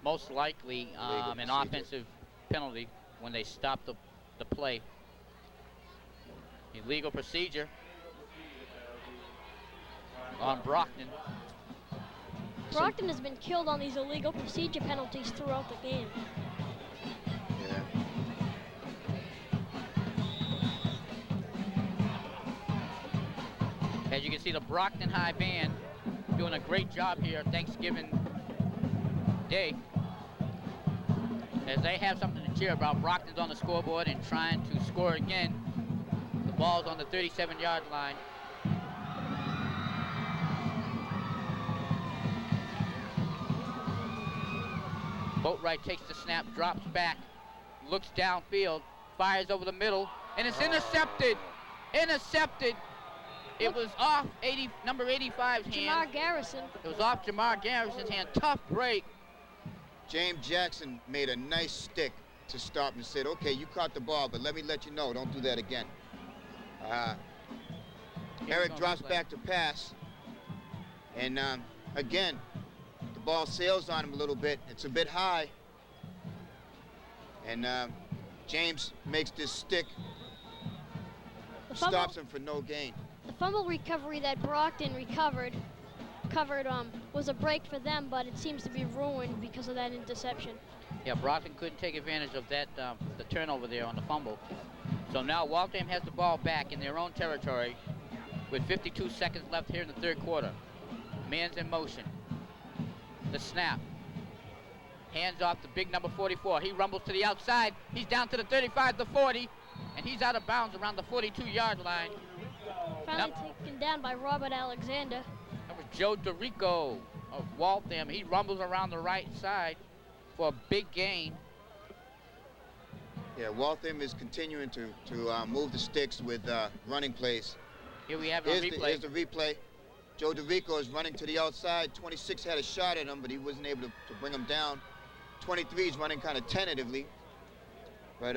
Most likely an offensive penalty when they stop the play. Illegal procedure on Brockton. Brockton has been killed on these illegal procedure penalties throughout the game. Yeah. As you can see, the Brockton High Band doing a great job here Thanksgiving Day, as they have something to cheer about. Brockton's on the scoreboard and trying to score again. The ball's on the 37-yard line. Boatwright takes the snap, drops back, looks downfield, fires over the middle, and it's intercepted. Intercepted. It was off number 85's hand. Jamar Garrison. It was off Jamar Garrison's hand. Tough break. James Jackson made a nice stick to stop and said, okay, you caught the ball, but let me let you know, don't do that again. Eric drops back to pass, and again, the ball sails on him a little bit. It's a bit high, and James makes this stick, stops him for no gain. The fumble recovery that Brockton covered was a break for them, but it seems to be ruined because of that interception. Yeah, Brockton couldn't take advantage of that, the turnover there on the fumble. So now Waltham has the ball back in their own territory with 52 seconds left here in the third quarter. Man's in motion. The snap. Hands off the big number 44. He rumbles to the outside. He's down to the 35, the 40, and he's out of bounds around the 42-yard line. Finally taken down by Robert Alexander. That was Joe DeRico of Waltham. He rumbles around the right side for a big gain. Yeah, Waltham is continuing to move the sticks with running plays. Here we have a replay. Here's the replay. Joe DeRico is running to the outside. 26 had a shot at him, but he wasn't able to bring him down. 23 is running kind of tentatively, but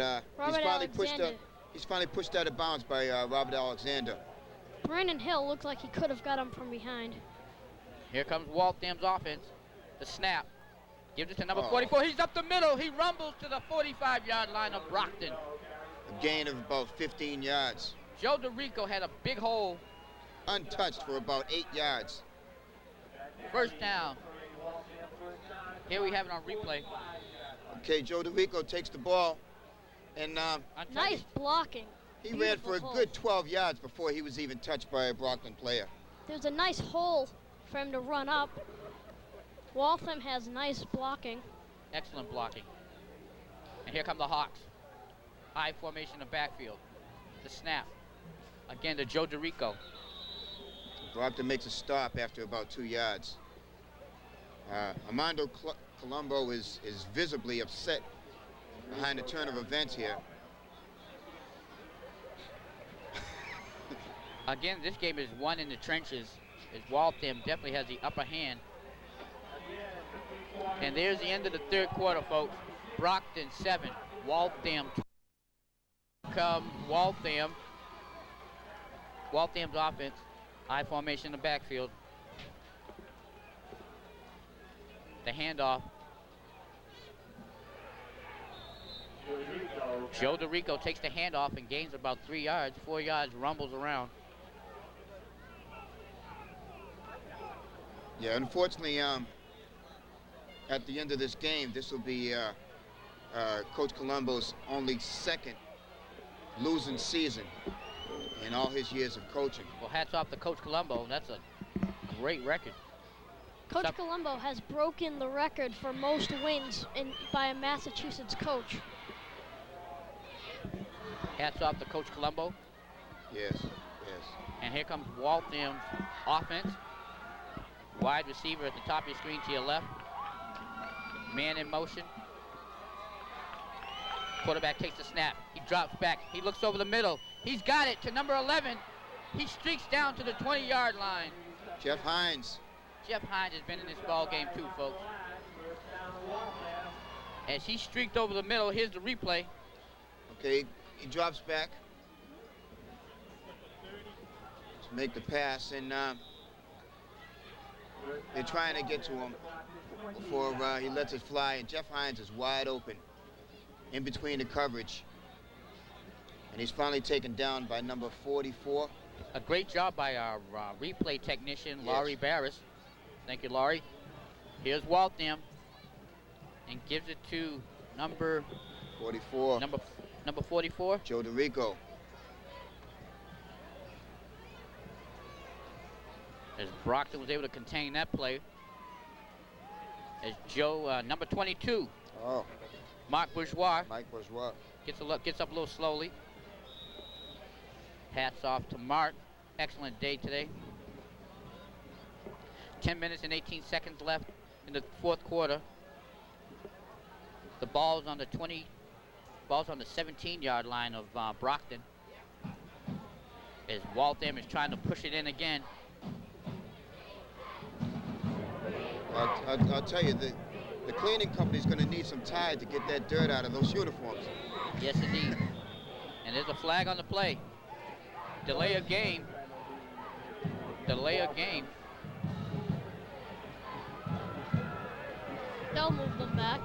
he's finally pushed out of bounds by Robert Alexander. Brandon Hill looked like he could have got him from behind. Here comes Waltham's offense. The snap. Gives it to number 44. He's up the middle. He rumbles to the 45-yard line of Brockton. A gain of about 15 yards. Joe DeRico had a big hole. Untouched for about 8 yards. First down. Here we have it on replay. Okay, Joe DeRico takes the ball, and nice blocking. He ran for a good 12 yards before he was even touched by a Brockton player. There's a nice hole for him to run up. Waltham has nice blocking. Excellent blocking. And here come the Hawks. High formation in the backfield. The snap. Again to Joe DeRico. Brockton makes a stop after about 2 yards. Armando Colombo is visibly upset behind the turn of events here. Again, this game is won in the trenches, as Waltham definitely has the upper hand. And there's the end of the third quarter, folks. Brockton 7, Waltham 2. Come Waltham. Waltham's offense. High formation in the backfield. The handoff. Joe DeRico takes the handoff and gains about 3 yards. 4 yards, rumbles around. Yeah, unfortunately, at the end of this game, this will be Coach Colombo's only second losing season in all his years of coaching. Well, hats off to Coach Colombo. That's a great record. Coach Colombo has broken the record for most wins by a Massachusetts coach. Hats off to Coach Colombo. Yes. And here comes Waltham's offense. Wide receiver at the top of your screen to your left. Man in motion. Quarterback takes the snap. He drops back. He looks over the middle. He's got it to number 11. He streaks down to the 20-yard line. Jeff Hines. Jeff Hines has been in this ball game too, folks. As he streaked over the middle, here's the replay. Okay, he drops back to make the pass, and they're trying to get to him before he lets it fly, and Jeff Hines is wide open in between the coverage. And he's finally taken down by number 44. A great job by our replay technician, Yes. Laurie Barris. Thank you, Laurie. Here's Waltham, and gives it to number 44. Number 44. Joe DeRico. As Brockton was able to contain that play. As Joe, number 22, Oh, Mark Bourgeois, Mike Bourgeois. gets up a little slowly. Hats off to Mark. Excellent day today. 10 minutes and 18 seconds left in the fourth quarter. The ball's on the 17-yard line of Brockton. As Waltham is trying to push it in again. I'll tell you, the cleaning company's going to need some Tide to get that dirt out of those uniforms. Yes, indeed. And there's a flag on the play. Delay of game. Delay of game. They'll move them back.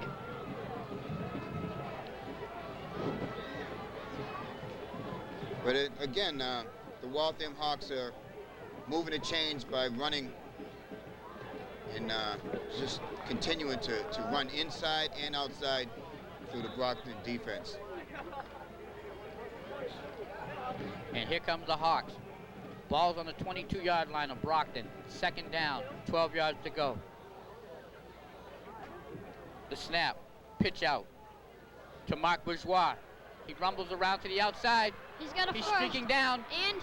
But again, the Waltham Hawks are moving the chains by running and just continuing to run inside and outside through the Brockton defense. And here comes the Hawks. Ball's on the 22-yard line of Brockton. Second down, 12 yards to go. The snap, pitch out to Mark Bourgeois. He rumbles around to the outside. He's got a He's first streaking down. and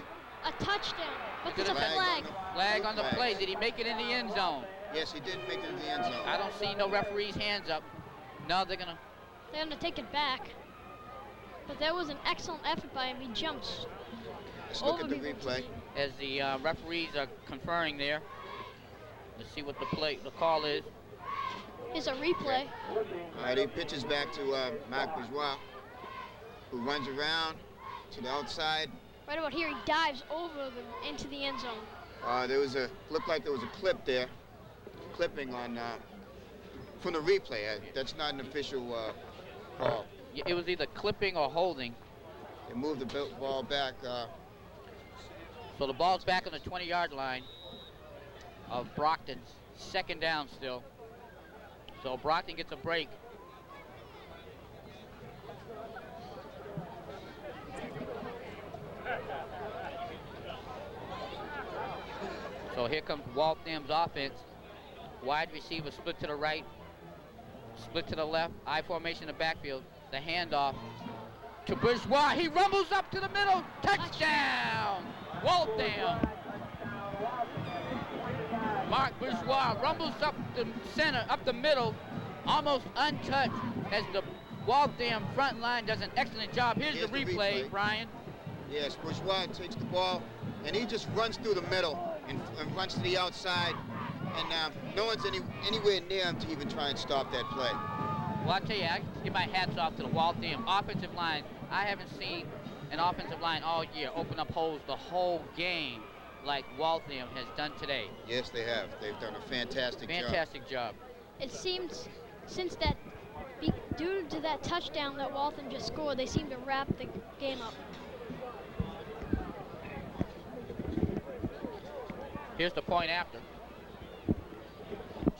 a touchdown. But there's a Flag. flag. Flag on the play. Did he make it in the end zone? Yes, he did make it in the end zone. I don't see no referee's hands up. No, they're gonna. They're gonna take it back. But that was an excellent effort by him. He jumps Let's look at the over people. replay. As the referees are conferring there. Let's see what the call is. Here's a replay. All right, he pitches back to Mark Bourgeois, who runs around to the outside. Right about here, he dives over them into the end zone. Looked like there was a clip there, clipping on from the replay. That's not an official call. It was either clipping or holding. They moved the ball back. So the ball's back on the 20-yard line of Brockton's. Second down still. So Brockton gets a break. So here comes Waltham's offense. Wide receiver split to the right, split to the left, I formation in the backfield. The handoff to Bourgeois. He rumbles up to the middle. Touchdown! Waltham. Mark Bourgeois rumbles up the center, up the middle, almost untouched as the Waltham front line does an excellent job. Here's the replay, Brian. Yes, Bourgeois takes the ball, and he just runs through the middle and runs to the outside, and no one's anywhere near him to even try and stop that play. Well, I tell you, I give my hats off to the Waltham offensive line. I haven't seen an offensive line all year open up holes the whole game like Waltham has done today. Yes, they have. They've done a fantastic job. Fantastic job. It seems since that, due to that touchdown that Waltham just scored, they seem to wrap the game up. Here's the point after.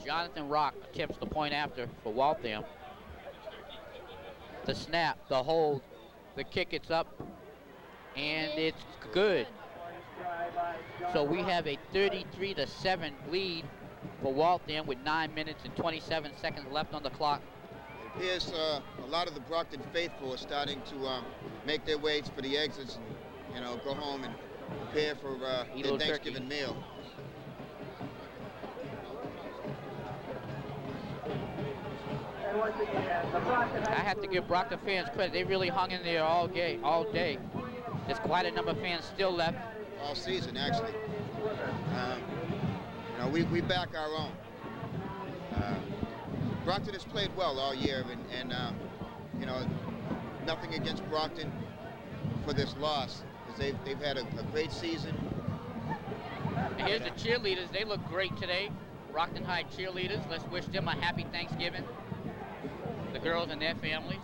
Jonathan Rock attempts the point after for Waltham. The snap, the hold, the kick, it's up, and it's good. So we have a 33-7 lead for Waltham with 9 minutes and 27 seconds left on the clock. It appears a lot of the Brockton faithful are starting to make their way for the exits and go home and prepare for their Thanksgiving meal. I I have to give Brockton fans credit. They really hung in there all day. There's quite a number of fans still left. All season, actually. We back our own. Brockton has played well all year, and nothing against Brockton. for this loss, because they've had a great season. And here's the cheerleaders. They look great today. Brockton High cheerleaders. Let's wish them a happy Thanksgiving. The girls and their families.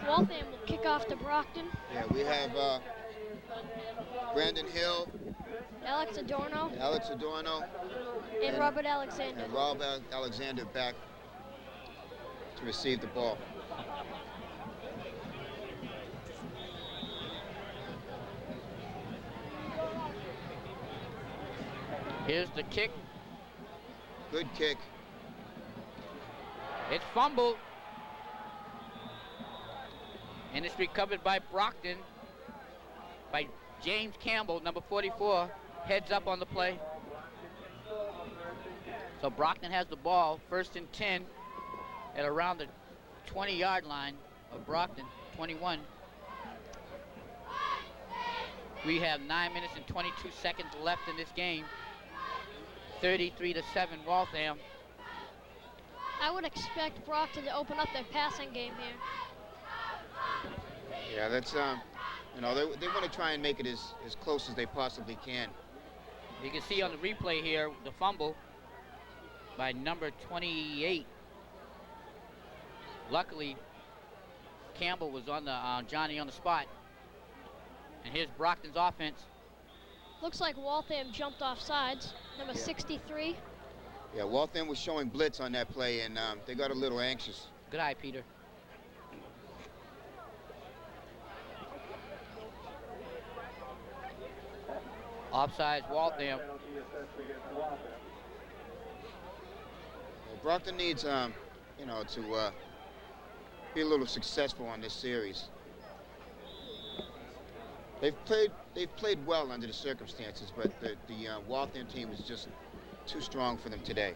Waltham will kick off to Brockton. Yeah, we have Brandon Hill, Alex Adorno, and Robert Alexander. And Robert Alexander back to receive the ball. Here's the kick. Good kick. It's fumbled. And it's recovered by Brockton, by James Campbell, number 44, heads up on the play. So Brockton has the ball, 1st and 10, at around the 20-yard line of Brockton, 21. We have 9 minutes and 22 seconds left in this game. 33-7 Waltham. I would expect Brockton to open up their passing game here. Yeah, that's, you know, they want to try and make it as close as they possibly can. You can see on the replay here the fumble by number 28. Luckily, Campbell was on the Johnny on the spot. And here's Brockton's offense. Looks like Waltham jumped off sides. Number 63. Yeah, Waltham was showing blitz on that play, and they got a little anxious. Good eye, Peter. Offsides, Waltham. Well, Brockton needs, you know, to be a little successful on this series. They've played well under the circumstances, but the Waltham team was just too strong for them today.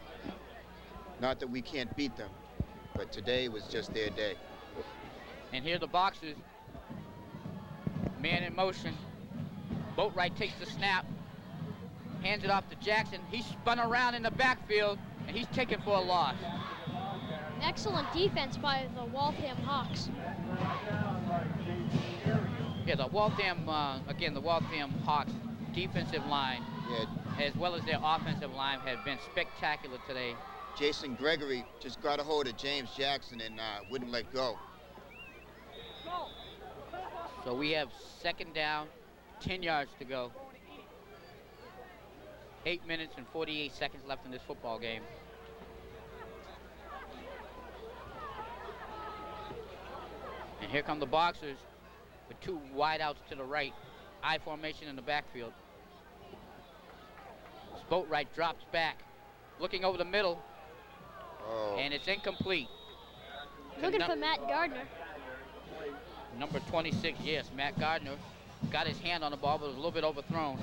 Not that we can't beat them, but today was just their day. And here the Boxers. Man in motion. Boatwright takes the snap, hands it off to Jackson. He's spun around in the backfield, and he's taken for a loss. Excellent defense by the Waltham Hawks. Yeah, the Waltham, again, the Waltham Hawks defensive line, as well as their offensive line, have been spectacular today. Jason Gregory just got a hold of James Jackson and wouldn't let go. So we have 2nd down, 10 yards to go. 8 minutes and 48 seconds left in this football game. And here come the Boxers with 2 wideouts to the right. I formation in the backfield. Boatwright drops back, looking over the middle, and it's incomplete. Looking for Matt Gardner. Number 26, yes, Matt Gardner got his hand on the ball, but was a little bit overthrown.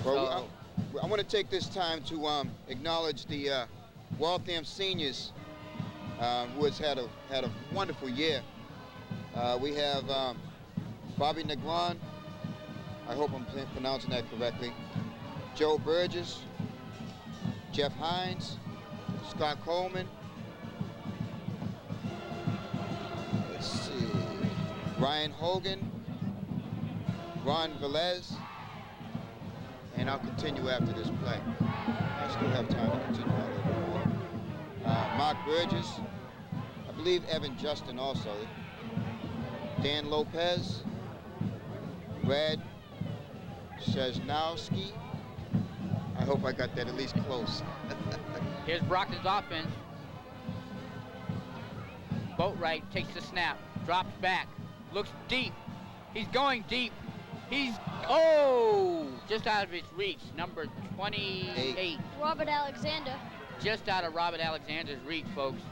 Well, I want to take this time to acknowledge the Waltham seniors who has had a wonderful year. We have Bobby Negron, I hope I'm pronouncing that correctly, Joe Burgess, Jeff Hines, Scott Coleman, let's see, Ryan Hogan, Ron Velez, and I'll continue after this play. I still have time to continue a little bit more. Mark Burgess, I believe Evan Justin also, Dan Lopez, Brad Shaznowski. I hope I got that at least close. Here's Brockton's offense. Boatwright takes the snap, drops back, looks deep. He's going deep. He's, just out of his reach. Number 28. Robert Alexander. Just out of Robert Alexander's reach, folks.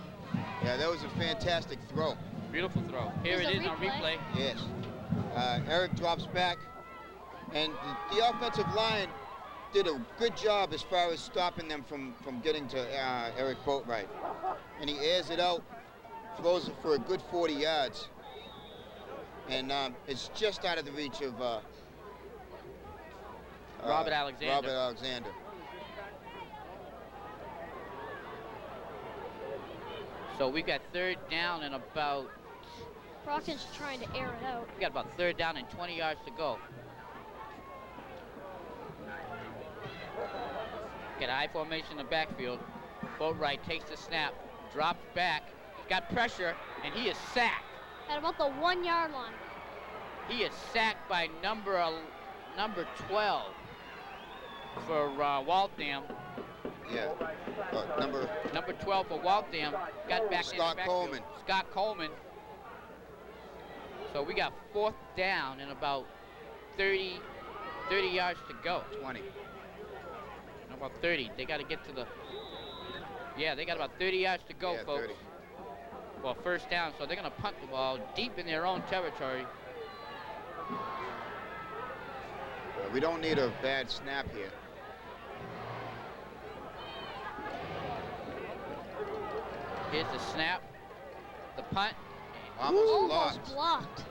Yeah, that was a fantastic throw. Beautiful throw. Here it is on replay. Yes. Eric drops back, and the offensive line did a good job as far as stopping them from getting to Eric Boatwright. And he airs it out, throws it for a good 40 yards. and it's just out of the reach of Robert Alexander. Robert Alexander. So we've got third down and about, Brockton's trying to air it out. we got about third down and 20 yards to go. Got I formation in the backfield. Boatwright takes the snap, drops back, he's got pressure, and he is sacked. At about the 1 yard line. He is sacked by number 12 for Waltham. Yeah. Number 12 for Waltham got back in the Scott backfield. Coleman. Scott Coleman. So we got fourth down and about 30 yards to go. 20. About 30. They got to get to the. Yeah, they got about 30 yards to go, Yeah, folks. 30. Well, first down, so they're going to punt the ball deep in their own territory. We don't need a bad snap here. Here's the snap, the punt. Almost blocked. blocked.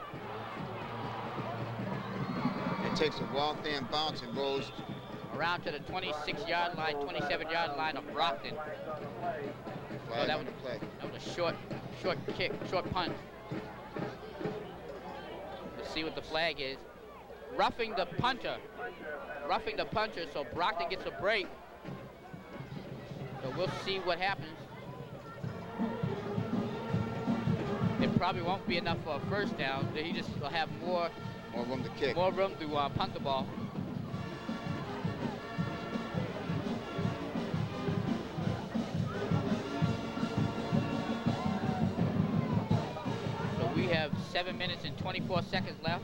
It takes a Waltham bounce and rolls. Around to the 26-yard line, 27-yard line of Brockton. Flag that on the play. That was a short kick, short punt. Let's see what the flag is. Roughing the punter. Roughing the punter, so Brockton gets a break. So we'll see what happens. It probably won't be enough for a first down. He just will have more room to kick. More room to punt the ball. So we have 7 minutes and 24 seconds left.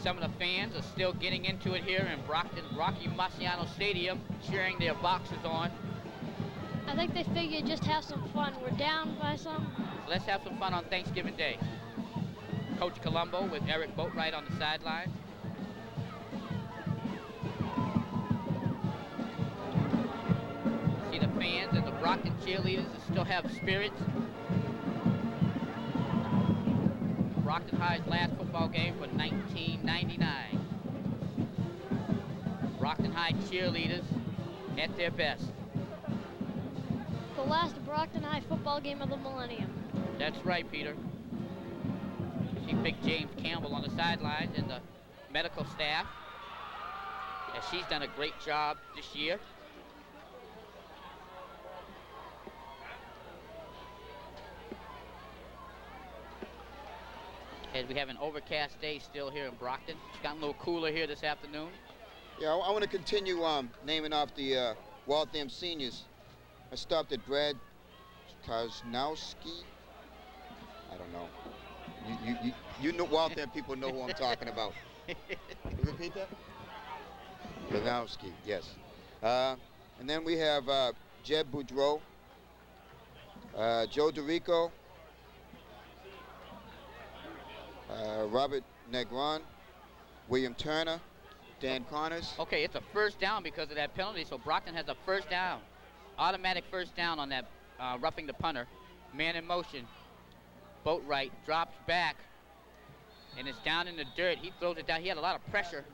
Some of the fans are still getting into it here in Brockton, Rocky Marciano Stadium, cheering their boxes on. I think they figured just have some fun. We're down by some. So let's have some fun on Thanksgiving Day. Coach Colombo with Eric Boatwright on the sideline. See the fans and the Brockton cheerleaders that still have spirits. Brockton High's last football game for 1999. Brockton High cheerleaders at their best. The last Brockton High football game of the millennium. That's right, Peter. See Big James Campbell on the sidelines and the medical staff. And she's done a great job this year. As we have an overcast day still here in Brockton. It's gotten a little cooler here this afternoon. Yeah, I want to continue naming off the Waltham seniors. I stopped at Brad Kaznowski. I don't know. You know Waltham people know who I'm talking about. Repeat that? Kaznowski, yes. And then we have Jeb Boudreau, Joe DeRico, Robert Negron, William Turner, Dan Connors. Okay, it's a first down because of that penalty, so Brockton has a first down. Automatic first down on that roughing the punter. Man in motion. Boatwright drops back, and it's down in the dirt. He throws it down. He had a lot of pressure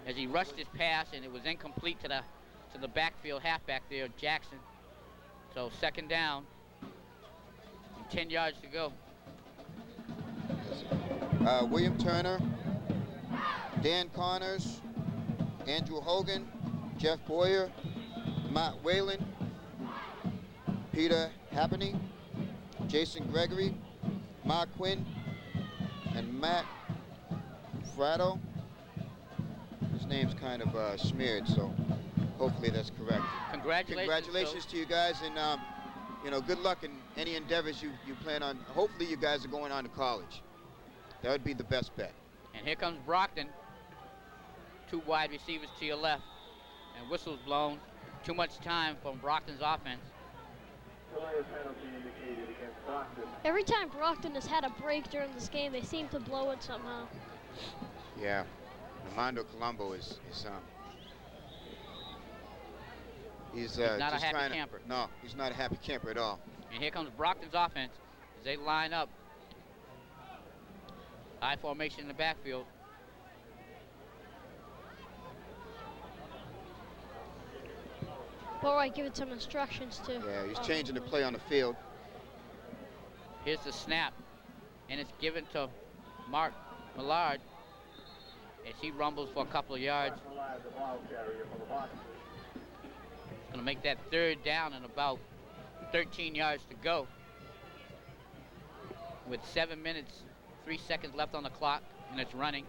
as he rushed his pass, and it was incomplete to the backfield halfback there, Jackson. So second down, and 10 yards to go. William Turner, Dan Connors, Andrew Hogan, Jeff Boyer, Matt Whalen, Peter Happany, Jason Gregory, Mark Quinn, and Matt Fratto. His name's kind of smeared, so hopefully that's correct. Congratulations to you guys, and you know, good luck in any endeavors you plan on. Hopefully you guys are going on to college. That would be the best bet. And here comes Brockton. Two wide receivers to your left, and whistles blown. Too much time from Brockton's offense. Every time Brockton has had a break during this game, they seem to blow it somehow. Yeah, Armando Colombo is he's not just a happy trying camper. No, he's not a happy camper at all. And here comes Brockton's offense as they line up. I formation in the backfield. Boatwright giving some instructions to. Yeah, he's changing the play on the field. Here's the snap, and it's given to Mark Millard as he rumbles for a couple of yards. It's going to make that 3rd down and about 13 yards to go. With 7 minutes, 3 seconds left on the clock, and it's running.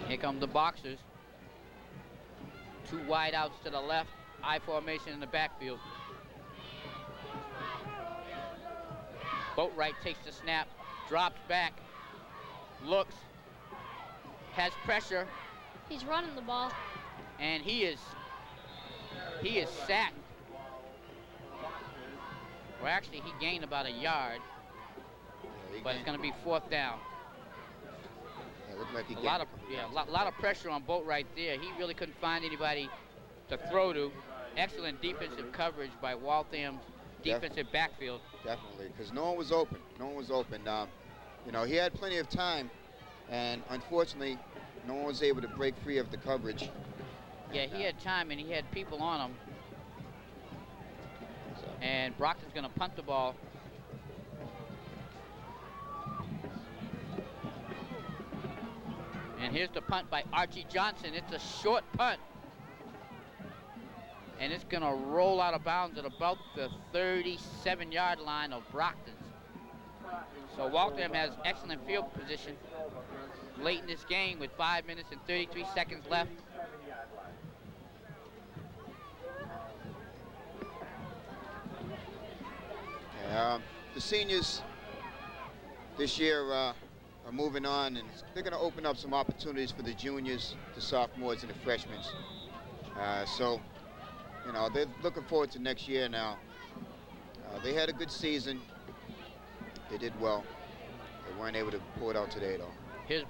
Here come the boxers. 2 wide outs to the left, I formation in the backfield. Boatwright takes the snap, drops back, looks, has pressure, He's running the ball. and he is sacked. Well, actually, he gained about a yard, but it's going to be 4th down. Yeah, looked like he A lot of pressure on Boatwright there. He really couldn't find anybody to throw to. Excellent defensive coverage by Waltham's defensive backfield. Definitely, because no one was open. No one was open. You know, he had plenty of time, and unfortunately, no one was able to break free of the coverage. Yeah, he had time and he had people on him. So, And Brockton's going to punt the ball. And here's the punt by Archie Johnson. It's a short punt. And it's going to roll out of bounds at about the 37-yard line of Brockton's. So Waltham has excellent field position late in this game with 5 minutes and 33 seconds left. the seniors this year are moving on, and they're going to open up some opportunities for the juniors, the sophomores, and the freshmen. So, you know, they're looking forward to next year now. They had a good season. They did well. They weren't able to pull it out today, though. Here's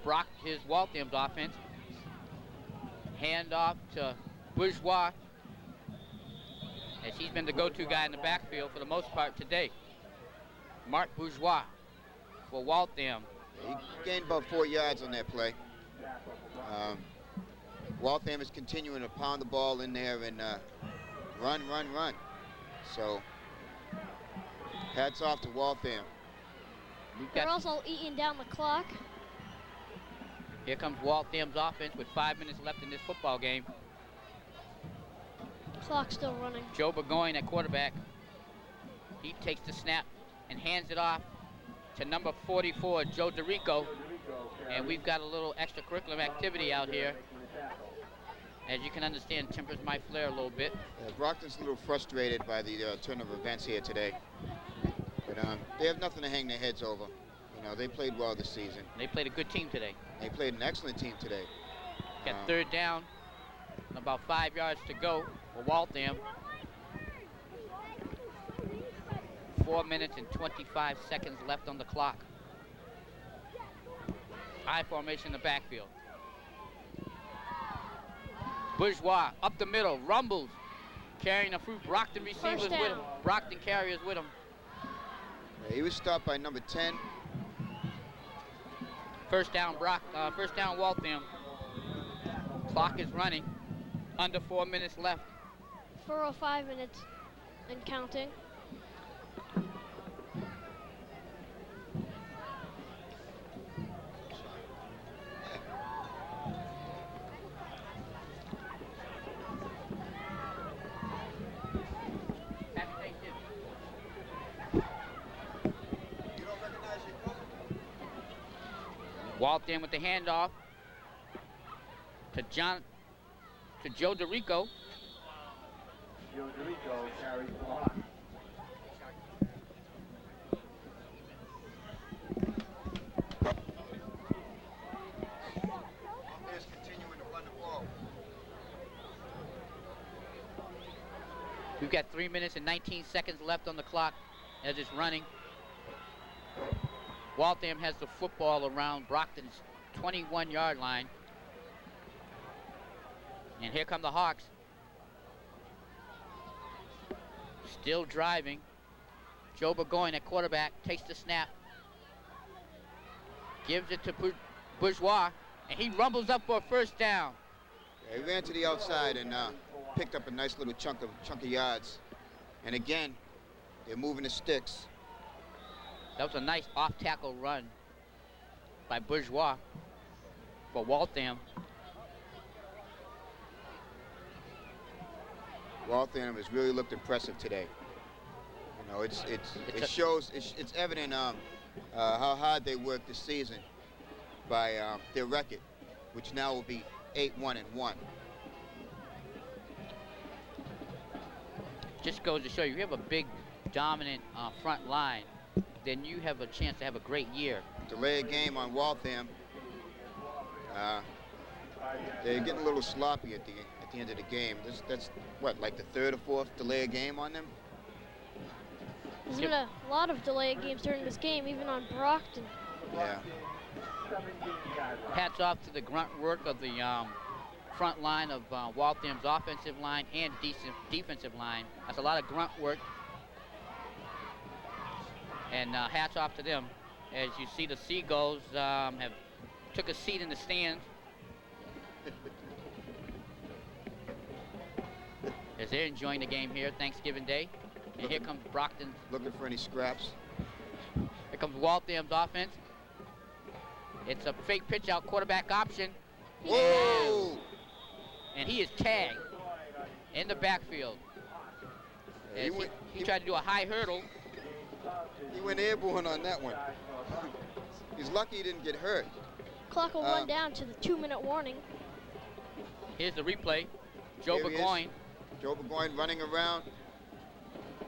Waltham's offense. Hand off to Bourgeois, as he's been the go-to guy in the backfield for the most part today. Mark Bourgeois for Waltham. Yeah, he gained about 4 yards on that play. Waltham is continuing to pound the ball in there and run. So, hats off to Waltham. They're also eating down the clock. Here comes Waltham's offense with 5 minutes left in this football game. Clock's still running. Joe Burgoyne at quarterback. He takes the snap and hands it off to number 44, Joe DeRico. And we've got a little extracurricular activity out here. As you can understand, tempers might flare a little bit. Brockton's a little frustrated by the turn of events here today. But they have nothing to hang their heads over. You know, they played well this season. They played a good team today. They played an excellent team today. Got third down, and about 5 yards to go for Waltham. 4 minutes and 25 seconds left on the clock. I formation in the backfield. Bourgeois up the middle, rumbles, carrying a few Brockton receivers with him. Brockton carriers with him. Yeah, he was stopped by number 10. First down, Waltham. Clock is running. Under 4 minutes left. 4:05 minutes and counting. Waltham with the handoff to Joe DeRico. Joe DeRico carries the ball. Is continuing to run the ball. We've got 3 minutes and 19 seconds left on the clock as it's running. Waltham has the football around Brockton's 21-yard line. And here come the Hawks. Still driving. Joe Burgoyne at quarterback takes the snap. Gives it to Bourgeois, and he rumbles up for a first down. Yeah, he ran to the outside and picked up a nice little chunk of yards. And again, they're moving the sticks. That was a nice off-tackle run by Bourgeois for Waltham. Waltham has really looked impressive today. You know, it's evident how hard they worked this season by their record, which now will be 8-1-1. Just goes to show you, have a big, dominant front line, then you have a chance to have a great year. Delay a game on Waltham. They're getting a little sloppy at the end of the game. That's what, like the third or fourth delay a game on them? There's been a lot of delayed games during this game, even on Brockton. Yeah. Hats off to the grunt work of the front line of Waltham's offensive line and defensive line. That's a lot of grunt work. And hats off to them. As you see, the Seagulls have took a seat in the stands. As they're enjoying the game here, Thanksgiving Day. And here comes Brockton. Looking for any scraps. Here comes Waltham's offense. It's a fake pitch out, quarterback option. Whoa! And he is tagged in the backfield. Yeah, He tried to do a high hurdle. He went airborne on that one. He's lucky he didn't get hurt. Clock will run down to the 2-minute warning. Here's the replay. Joe There he is. Burgoyne. Joe Burgoyne running around,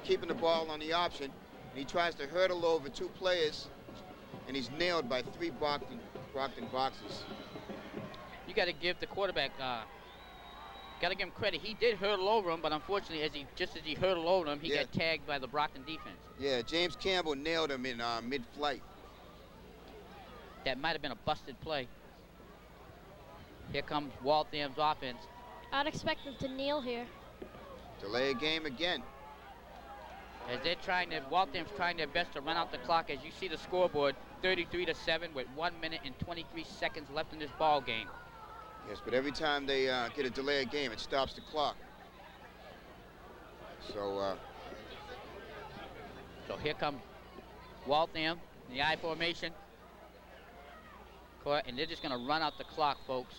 keeping the ball on the option. And he tries to hurdle over two players, and he's nailed by three Brockton boxes. You got to give the quarterback, got to give him credit. He did hurdle over him, but unfortunately, just as he hurdled over him, he got tagged by the Brockton defense. Yeah, James Campbell nailed him in mid-flight. That might have been a busted play. Here comes Waltham's offense. I'd expect them to kneel here. Delay a game again. As Waltham's trying their best to run out the clock. As you see the scoreboard, 33-7 with 1 minute and 23 seconds left in this ball game. Yes, but every time they get a delay a game, it stops the clock. So here comes Waltham in the I formation. And they're just going to run out the clock, folks,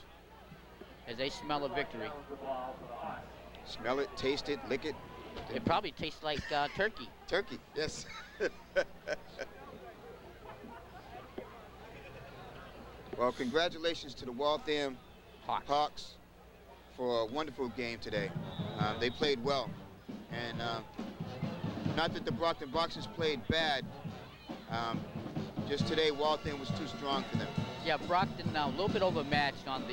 as they smell a victory. Smell it, taste it, lick it. It probably tastes like turkey. Turkey, yes. Well, congratulations to the Waltham Hawks for a wonderful game today. They played well. And not that the Brockton Boxers played bad. Just today, Waltham was too strong for them. Yeah, Brockton now a little bit overmatched on